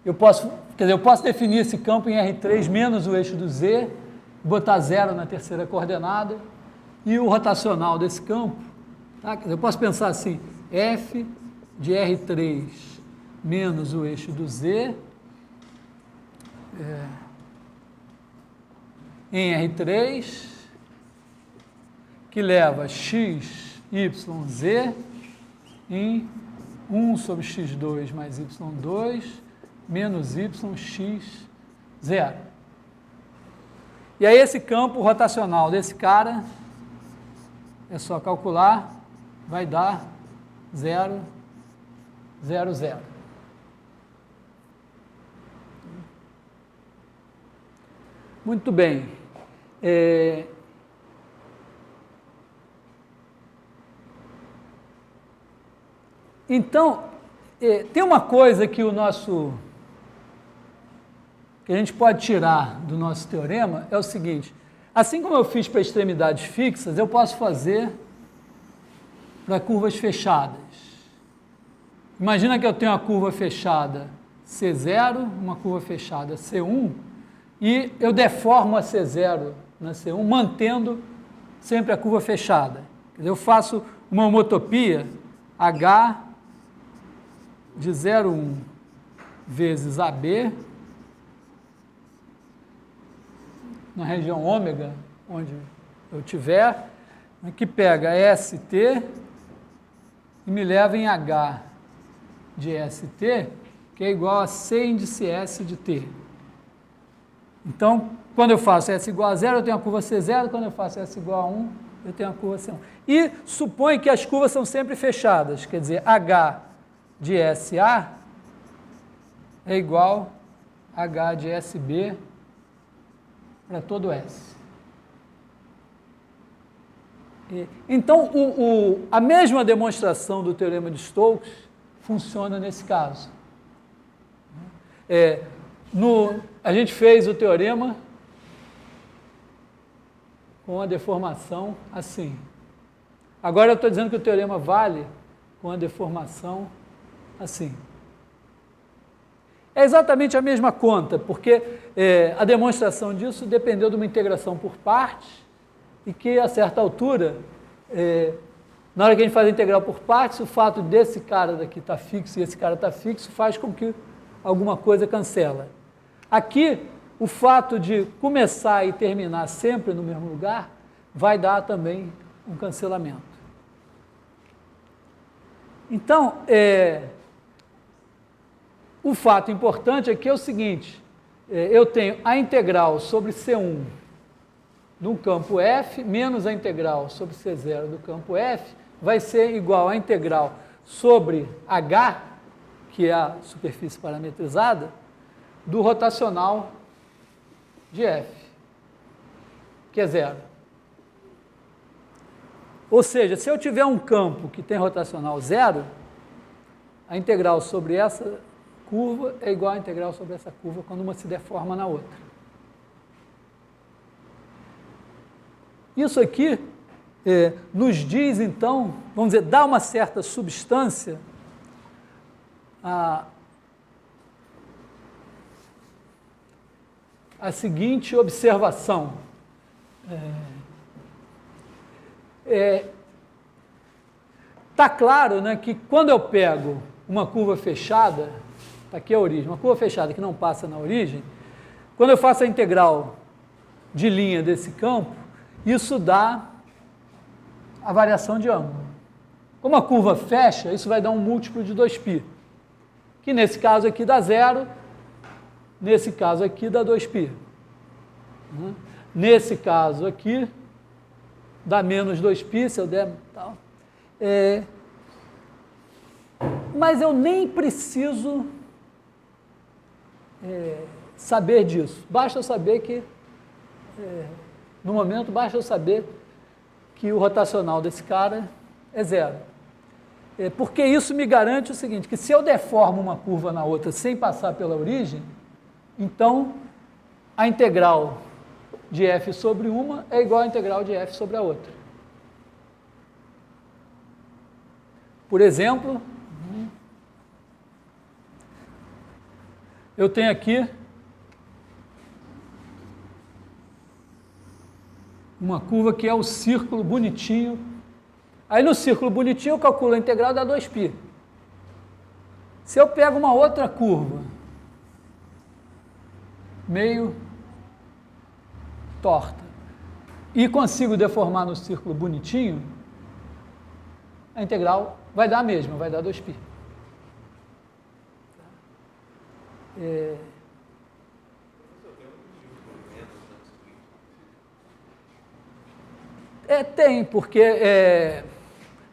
Eu posso definir esse campo em R3 menos o eixo do Z, botar 0 na terceira coordenada, e o rotacional desse campo, tá? Eu posso pensar assim, F de R3 menos o eixo do Z, em R3, que leva x, y, z, em 1 sobre x2 mais y2, menos y, x, 0. E aí esse campo rotacional desse cara, é só calcular, vai dar 0, 0, 0. Muito bem. Então, tem uma coisa que que a gente pode tirar do nosso teorema, é o seguinte: assim como eu fiz para extremidades fixas, eu posso fazer para curvas fechadas. Imagina que eu tenho uma curva fechada C0, uma curva fechada C1, e eu deformo a C0 na C1, mantendo sempre a curva fechada. Quer dizer, eu faço uma homotopia H de 0,1 vezes AB, na região ômega, onde eu tiver, que pega ST e me leva em H de ST, que é igual a C índice S de T. Então, quando eu faço S igual a 0, eu tenho a curva C0, quando eu faço S igual a 1, eu tenho a curva C1. E supõe que as curvas são sempre fechadas, quer dizer, H de SA é igual a H de SB para todo S. Então, a mesma demonstração do teorema de Stokes funciona nesse caso. A gente fez o teorema com a deformação assim. Agora eu estou dizendo que o teorema vale com a deformação assim. É exatamente a mesma conta, porque a demonstração disso dependeu de uma integração por partes e que, a certa altura, na hora que a gente faz a integral por partes, o fato desse cara daqui estar fixo e esse cara estar fixo faz com que alguma coisa cancela. Aqui, o fato de começar e terminar sempre no mesmo lugar vai dar também um cancelamento. Então, o fato importante aqui é o seguinte: eu tenho a integral sobre C1 no campo F, menos a integral sobre C0 do campo F, vai ser igual à integral sobre H, que é a superfície parametrizada, do rotacional de F, que é 0. Ou seja, se eu tiver um campo que tem rotacional 0, a integral sobre essa curva é igual à integral sobre essa curva quando uma se deforma na outra. Isso aqui nos diz, então, vamos dizer, dá uma certa substância a seguinte observação. Está claro, né, que quando eu pego uma curva fechada, está aqui a origem, uma curva fechada que não passa na origem, quando eu faço a integral de linha desse campo, isso dá a variação de ângulo. Como a curva fecha, isso vai dar um múltiplo de 2π, que nesse caso aqui dá 0, nesse caso aqui dá 2π. Nesse caso aqui, dá menos 2π, se eu der tal. Mas eu nem preciso saber disso. Basta eu saber que, no momento, basta eu saber que o rotacional desse cara é 0. Porque isso me garante o seguinte, que se eu deformo uma curva na outra sem passar pela origem, então a integral de f sobre uma é igual à integral de f sobre a outra. Por exemplo, eu tenho aqui uma curva que é o círculo bonitinho. Aí no círculo bonitinho eu calculo a integral, dá 2π. Se eu pego uma outra curva, meio torta, e consigo deformar no círculo bonitinho, a integral vai dar a mesma, vai dar 2π. Tem, porque,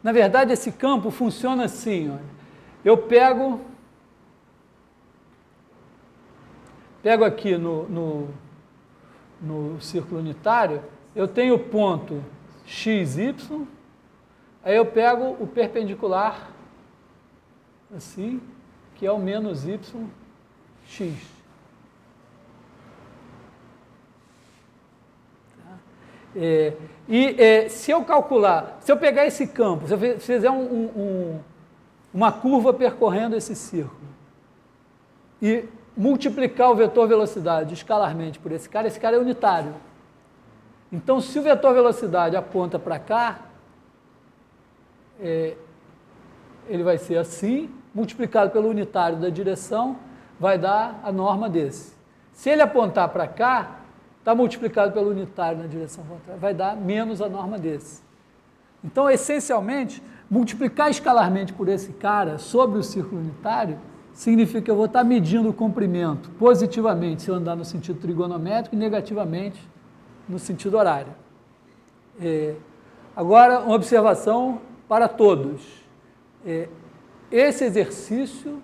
na verdade, esse campo funciona assim. Olha. Eu pego no círculo unitário, eu tenho o ponto x, y, aí eu pego o perpendicular, assim, que é o menos y, x. Se eu calcular, se eu pegar esse campo, se eu fizer uma curva percorrendo esse círculo e multiplicar o vetor velocidade escalarmente por esse cara é unitário. Então, se o vetor velocidade aponta para cá, ele vai ser assim, multiplicado pelo unitário da direção, vai dar a norma desse. Se ele apontar para cá, está multiplicado pelo unitário na direção contrária, vai dar menos a norma desse. Então, essencialmente, multiplicar escalarmente por esse cara sobre o círculo unitário significa que eu vou estar medindo o comprimento positivamente se eu andar no sentido trigonométrico e negativamente no sentido horário. Agora, uma observação para todos. Esse exercício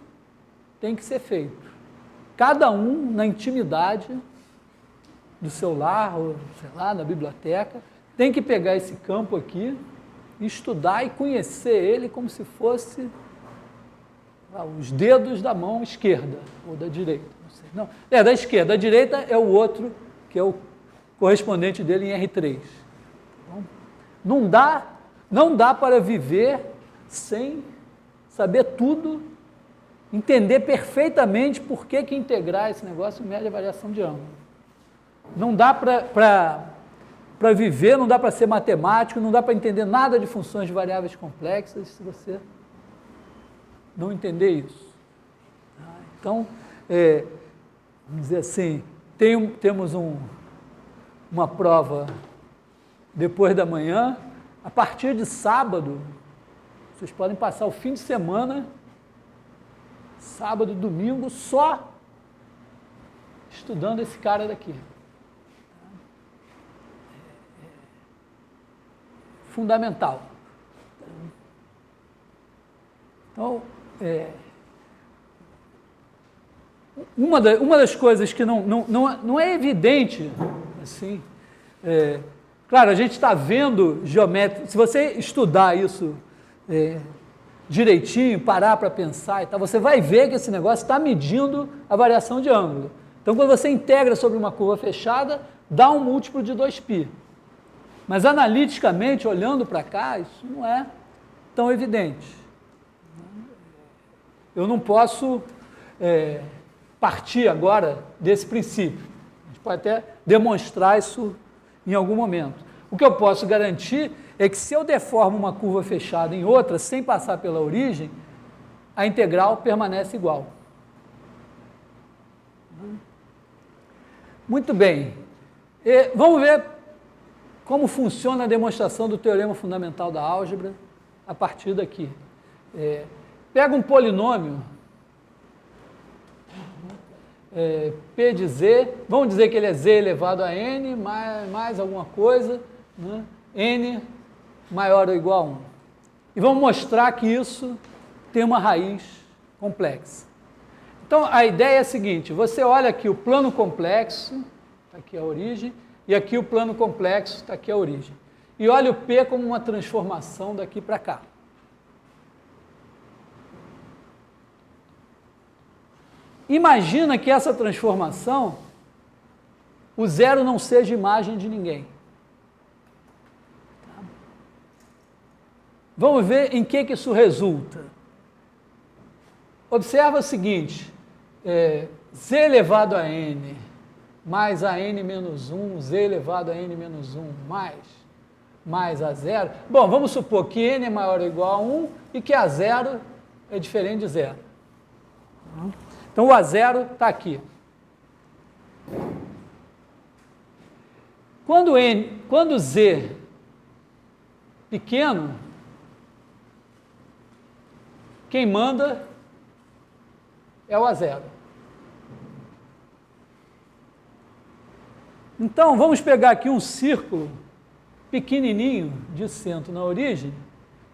tem que ser feito. Cada um na intimidade do seu lar, ou sei lá, na biblioteca, tem que pegar esse campo aqui, estudar e conhecer ele como se fosse os dedos da mão esquerda, ou da direita. Não sei. Não, da esquerda. Da direita é o outro, que é o correspondente dele em R3. Não dá para viver sem saber tudo, entender perfeitamente por que integrar esse negócio mede a variação de ângulo. Não dá para viver, não dá para ser matemático, não dá para entender nada de funções de variáveis complexas se você não entender isso. Então, vamos dizer assim, temos uma prova depois da manhã. A partir de sábado, vocês podem passar o fim de semana, sábado, domingo, só estudando esse cara daqui. Fundamental. Então, uma das coisas que não é evidente, assim, claro, a gente está vendo geometria, se você estudar isso direitinho, parar para pensar e tal, você vai ver que esse negócio está medindo a variação de ângulo. Então, quando você integra sobre uma curva fechada, dá um múltiplo de 2π. Mas, analiticamente, olhando para cá, isso não é tão evidente. Eu não posso partir agora desse princípio. A gente pode até demonstrar isso em algum momento. O que eu posso garantir é que se eu deformo uma curva fechada em outra, sem passar pela origem, a integral permanece igual. Muito bem. Vamos ver como funciona a demonstração do teorema fundamental da álgebra a partir daqui. Pega um polinômio, P de Z, vamos dizer que ele é Z elevado a N, mais alguma coisa, né? N maior ou igual a 1. E vamos mostrar que isso tem uma raiz complexa. Então, a ideia é a seguinte, você olha aqui o plano complexo, está aqui a origem, e aqui o plano complexo, está aqui a origem. E olha o P como uma transformação daqui para cá. Imagina que essa transformação, o zero não seja imagem de ninguém. Vamos ver em que isso resulta. Observa o seguinte, Z elevado a N mais a N menos 1, Z elevado a N menos 1 mais a zero. Bom, vamos supor que N é maior ou igual a 1 e que a zero é diferente de zero. Então, o A0 está aqui. Quando Z pequeno, quem manda é o A0. Então, vamos pegar aqui um círculo pequenininho de centro na origem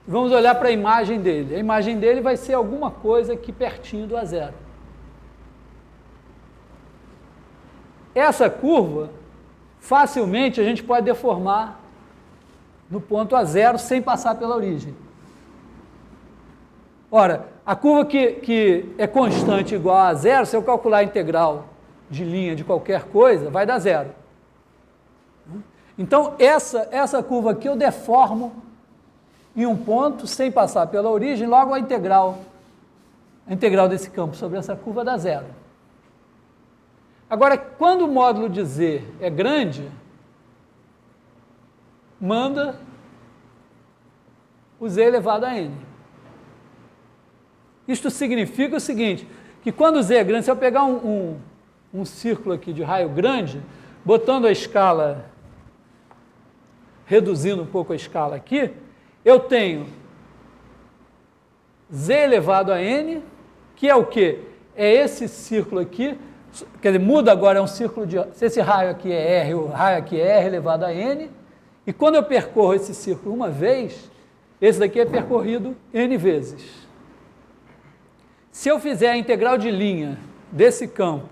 e vamos olhar para a imagem dele. A imagem dele vai ser alguma coisa aqui pertinho do A0. Essa curva facilmente a gente pode deformar no ponto a zero sem passar pela origem. Ora, a curva que é constante igual a zero, se eu calcular a integral de linha de qualquer coisa, vai dar zero. Então, essa curva aqui eu deformo em um ponto sem passar pela origem, logo a integral desse campo sobre essa curva dá zero. Agora, quando o módulo de z é grande, manda o z elevado a n. Isto significa o seguinte, que quando z é grande, se eu pegar um círculo aqui de raio grande, botando a escala, reduzindo um pouco a escala aqui, eu tenho z elevado a n, que é o quê? É esse círculo aqui, quer dizer, muda agora, é um círculo de... Se esse raio aqui é r, o raio aqui é r elevado a n, e quando eu percorro esse círculo uma vez, esse daqui é percorrido n vezes. Se eu fizer a integral de linha desse campo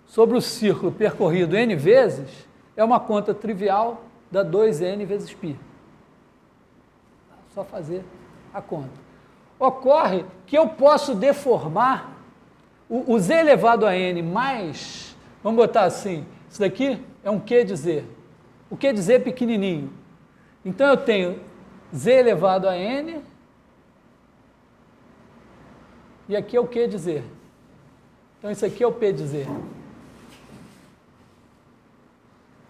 sobre o círculo percorrido n vezes, é uma conta trivial, dá 2n vezes π. Só fazer a conta. Ocorre que eu posso deformar o z elevado a n mais, vamos botar assim, isso daqui é um q de z. O q de z é pequenininho. Então eu tenho z elevado a n e aqui é o q de z. Então isso aqui é o p de z.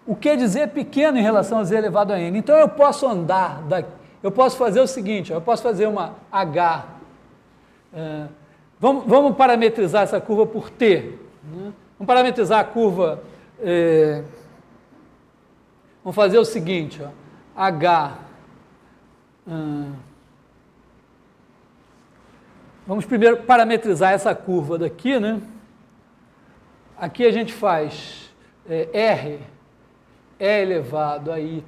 O q de z é pequeno em relação a z elevado a n. Então eu posso andar daqui. Eu posso fazer o seguinte, eu posso fazer uma h, vamos parametrizar essa curva por t, né? Vamos parametrizar a curva, vamos fazer o seguinte, ó, h, vamos primeiro parametrizar essa curva daqui, né? Aqui a gente faz r é elevado a it,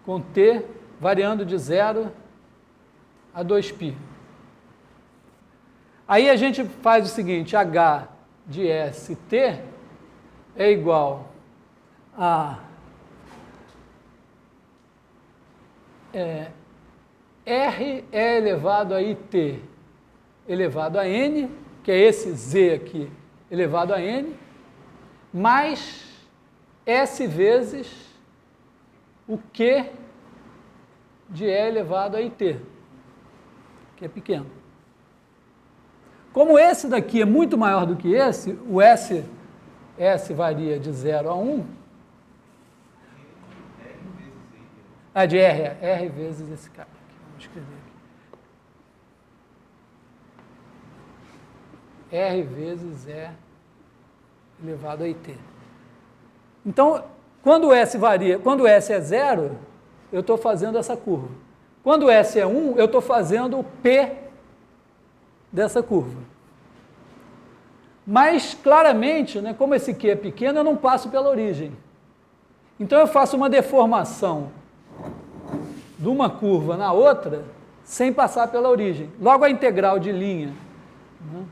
com t variando de 0 a 2π. Aí a gente faz o seguinte, h de st é igual a r é elevado a it elevado a n, que é esse z aqui elevado a n, mais s vezes o q de E elevado a IT, que é pequeno. Como esse daqui é muito maior do que esse, o S varia de 0 a 1, de R vezes esse cara aqui, vamos escrever aqui. R vezes E elevado a IT. Então, quando S varia, quando S é 0, eu estou fazendo essa curva. Quando S é 1, eu estou fazendo o P dessa curva. Mas, claramente, né, como esse Q é pequeno, eu não passo pela origem. Então, eu faço uma deformação de uma curva na outra, sem passar pela origem. Logo, a integral de linha, né,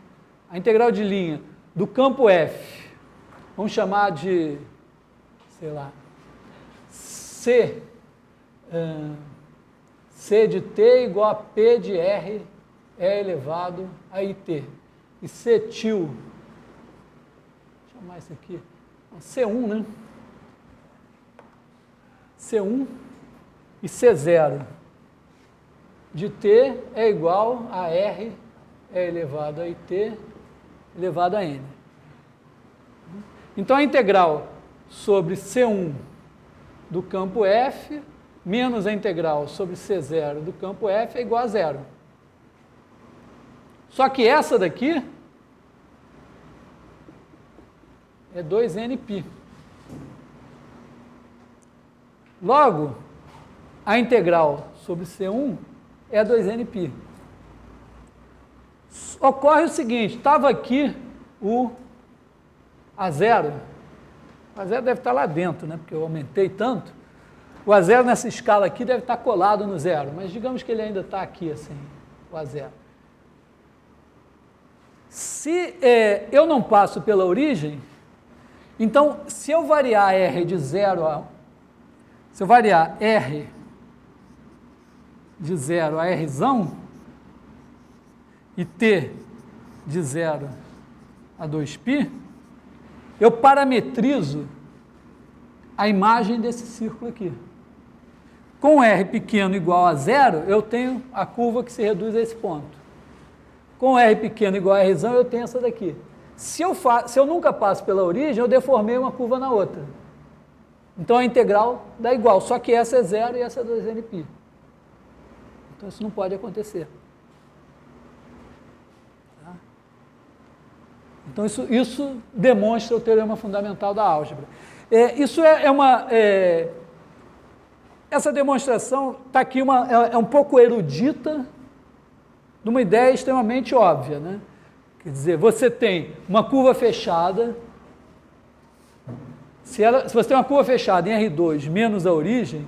a integral de linha do campo F, vamos chamar de, sei lá, C de t igual a P de R é elevado a IT. E C til, vou chamar isso aqui, C1, né? C1 e C0 de t é igual a R é elevado a IT elevado a N. Então, a integral sobre C1 do campo F menos a integral sobre C0 do campo F é igual a 0. Só que essa daqui é 2nπ. Logo, a integral sobre C1 é 2nπ. Ocorre o seguinte, estava aqui o A0. O A0 deve estar lá dentro, né? Porque eu aumentei tanto. O A0 nessa escala aqui deve estar colado no zero, mas digamos que ele ainda está aqui, assim, o A0. Se eu não passo pela origem, Então, se eu variar R de 0 a... Se eu variar R de 0 a Rzão e T de 0 a 2π, eu parametrizo a imagem desse círculo aqui. Com R pequeno igual a 0, eu tenho a curva que se reduz a esse ponto. Com R pequeno igual a Rzão, eu tenho essa daqui. Se eu nunca passo pela origem, eu deformei uma curva na outra. Então a integral dá igual, só que essa é 0 e essa é 2nπ. Então isso não pode acontecer. Tá? Então isso demonstra o teorema fundamental da álgebra. Essa demonstração está aqui, é um pouco erudita, de uma ideia extremamente óbvia, né? Quer dizer, você tem uma curva fechada, se você tem uma curva fechada em R2 menos a origem,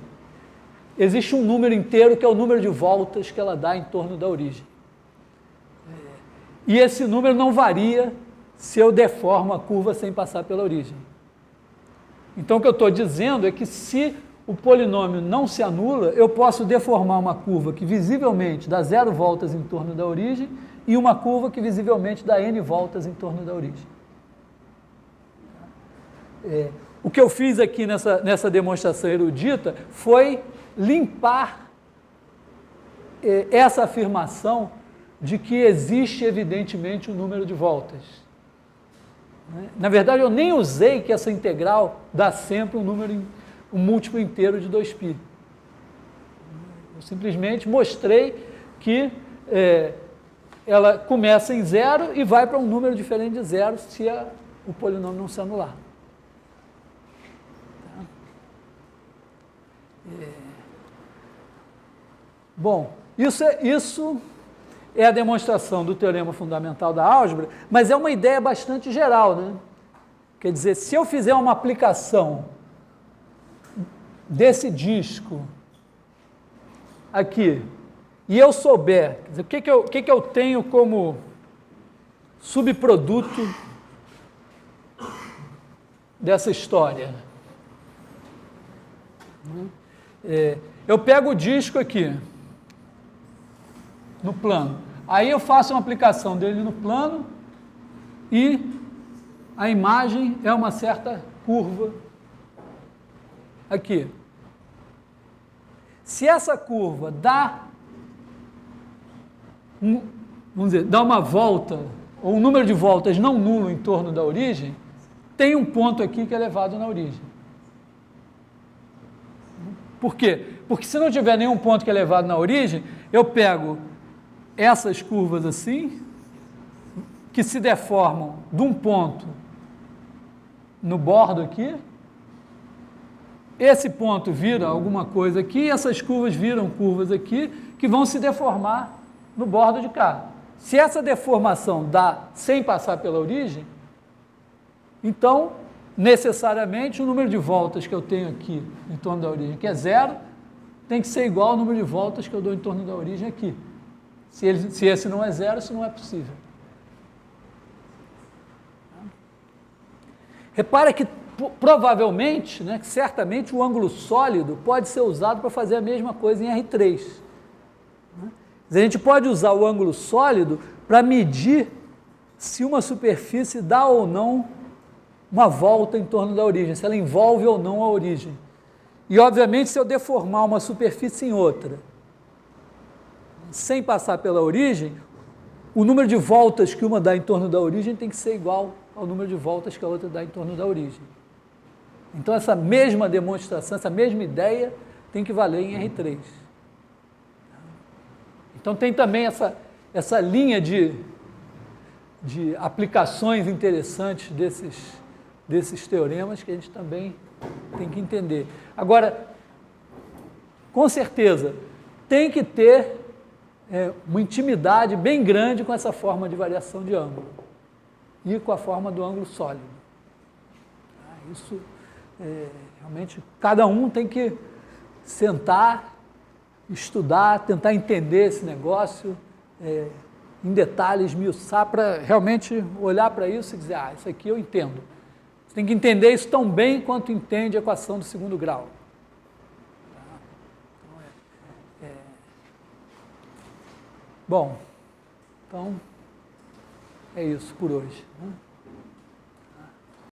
existe um número inteiro que é o número de voltas que ela dá em torno da origem. E esse número não varia se eu deformo a curva sem passar pela origem. Então o que eu estou dizendo é que se o polinômio não se anula, eu posso deformar uma curva que visivelmente dá 0 voltas em torno da origem e uma curva que visivelmente dá n voltas em torno da origem. O que eu fiz aqui nessa demonstração erudita foi limpar essa afirmação de que existe evidentemente um número de voltas. Na verdade, eu nem usei que essa integral dá sempre um múltiplo inteiro de 2π. Eu simplesmente mostrei que ela começa em 0 e vai para um número diferente de 0 se o polinômio não se anular. Tá? Bom, isso é a demonstração do teorema fundamental da álgebra, mas é uma ideia bastante geral, né? Quer dizer, se eu fizer uma aplicação desse disco aqui, e eu souber, quer dizer, o que eu tenho como subproduto dessa história? Eu pego o disco aqui, no plano. Aí eu faço uma aplicação dele no plano e a imagem é uma certa curva aqui. Se essa curva dá uma volta, ou um número de voltas não nulo em torno da origem, tem um ponto aqui que é elevado na origem. Por quê? Porque se não tiver nenhum ponto que é elevado na origem, eu pego essas curvas assim, que se deformam de um ponto no bordo aqui, esse ponto vira alguma coisa aqui, e essas curvas viram curvas aqui, que vão se deformar no bordo de cá. Se essa deformação dá sem passar pela origem, então, necessariamente, o número de voltas que eu tenho aqui em torno da origem, que é 0, tem que ser igual ao número de voltas que eu dou em torno da origem aqui. Se esse não é 0, isso não é possível. Repara que provavelmente, né, que certamente o ângulo sólido pode ser usado para fazer a mesma coisa em R3. A gente pode usar o ângulo sólido para medir se uma superfície dá ou não uma volta em torno da origem, se ela envolve ou não a origem. E, obviamente, se eu deformar uma superfície em outra, sem passar pela origem, o número de voltas que uma dá em torno da origem tem que ser igual ao número de voltas que a outra dá em torno da origem. Então, essa mesma demonstração, essa mesma ideia tem que valer em R3. Então, tem também essa linha de aplicações interessantes desses teoremas que a gente também tem que entender. Agora, com certeza, tem que ter uma intimidade bem grande com essa forma de variação de ângulo e com a forma do ângulo sólido. Isso, realmente, cada um tem que sentar, estudar, tentar entender esse negócio em detalhes, esmiuçar, para realmente olhar para isso e dizer, isso aqui eu entendo. Você tem que entender isso tão bem quanto entende a equação do segundo grau. Bom, então é isso por hoje, né?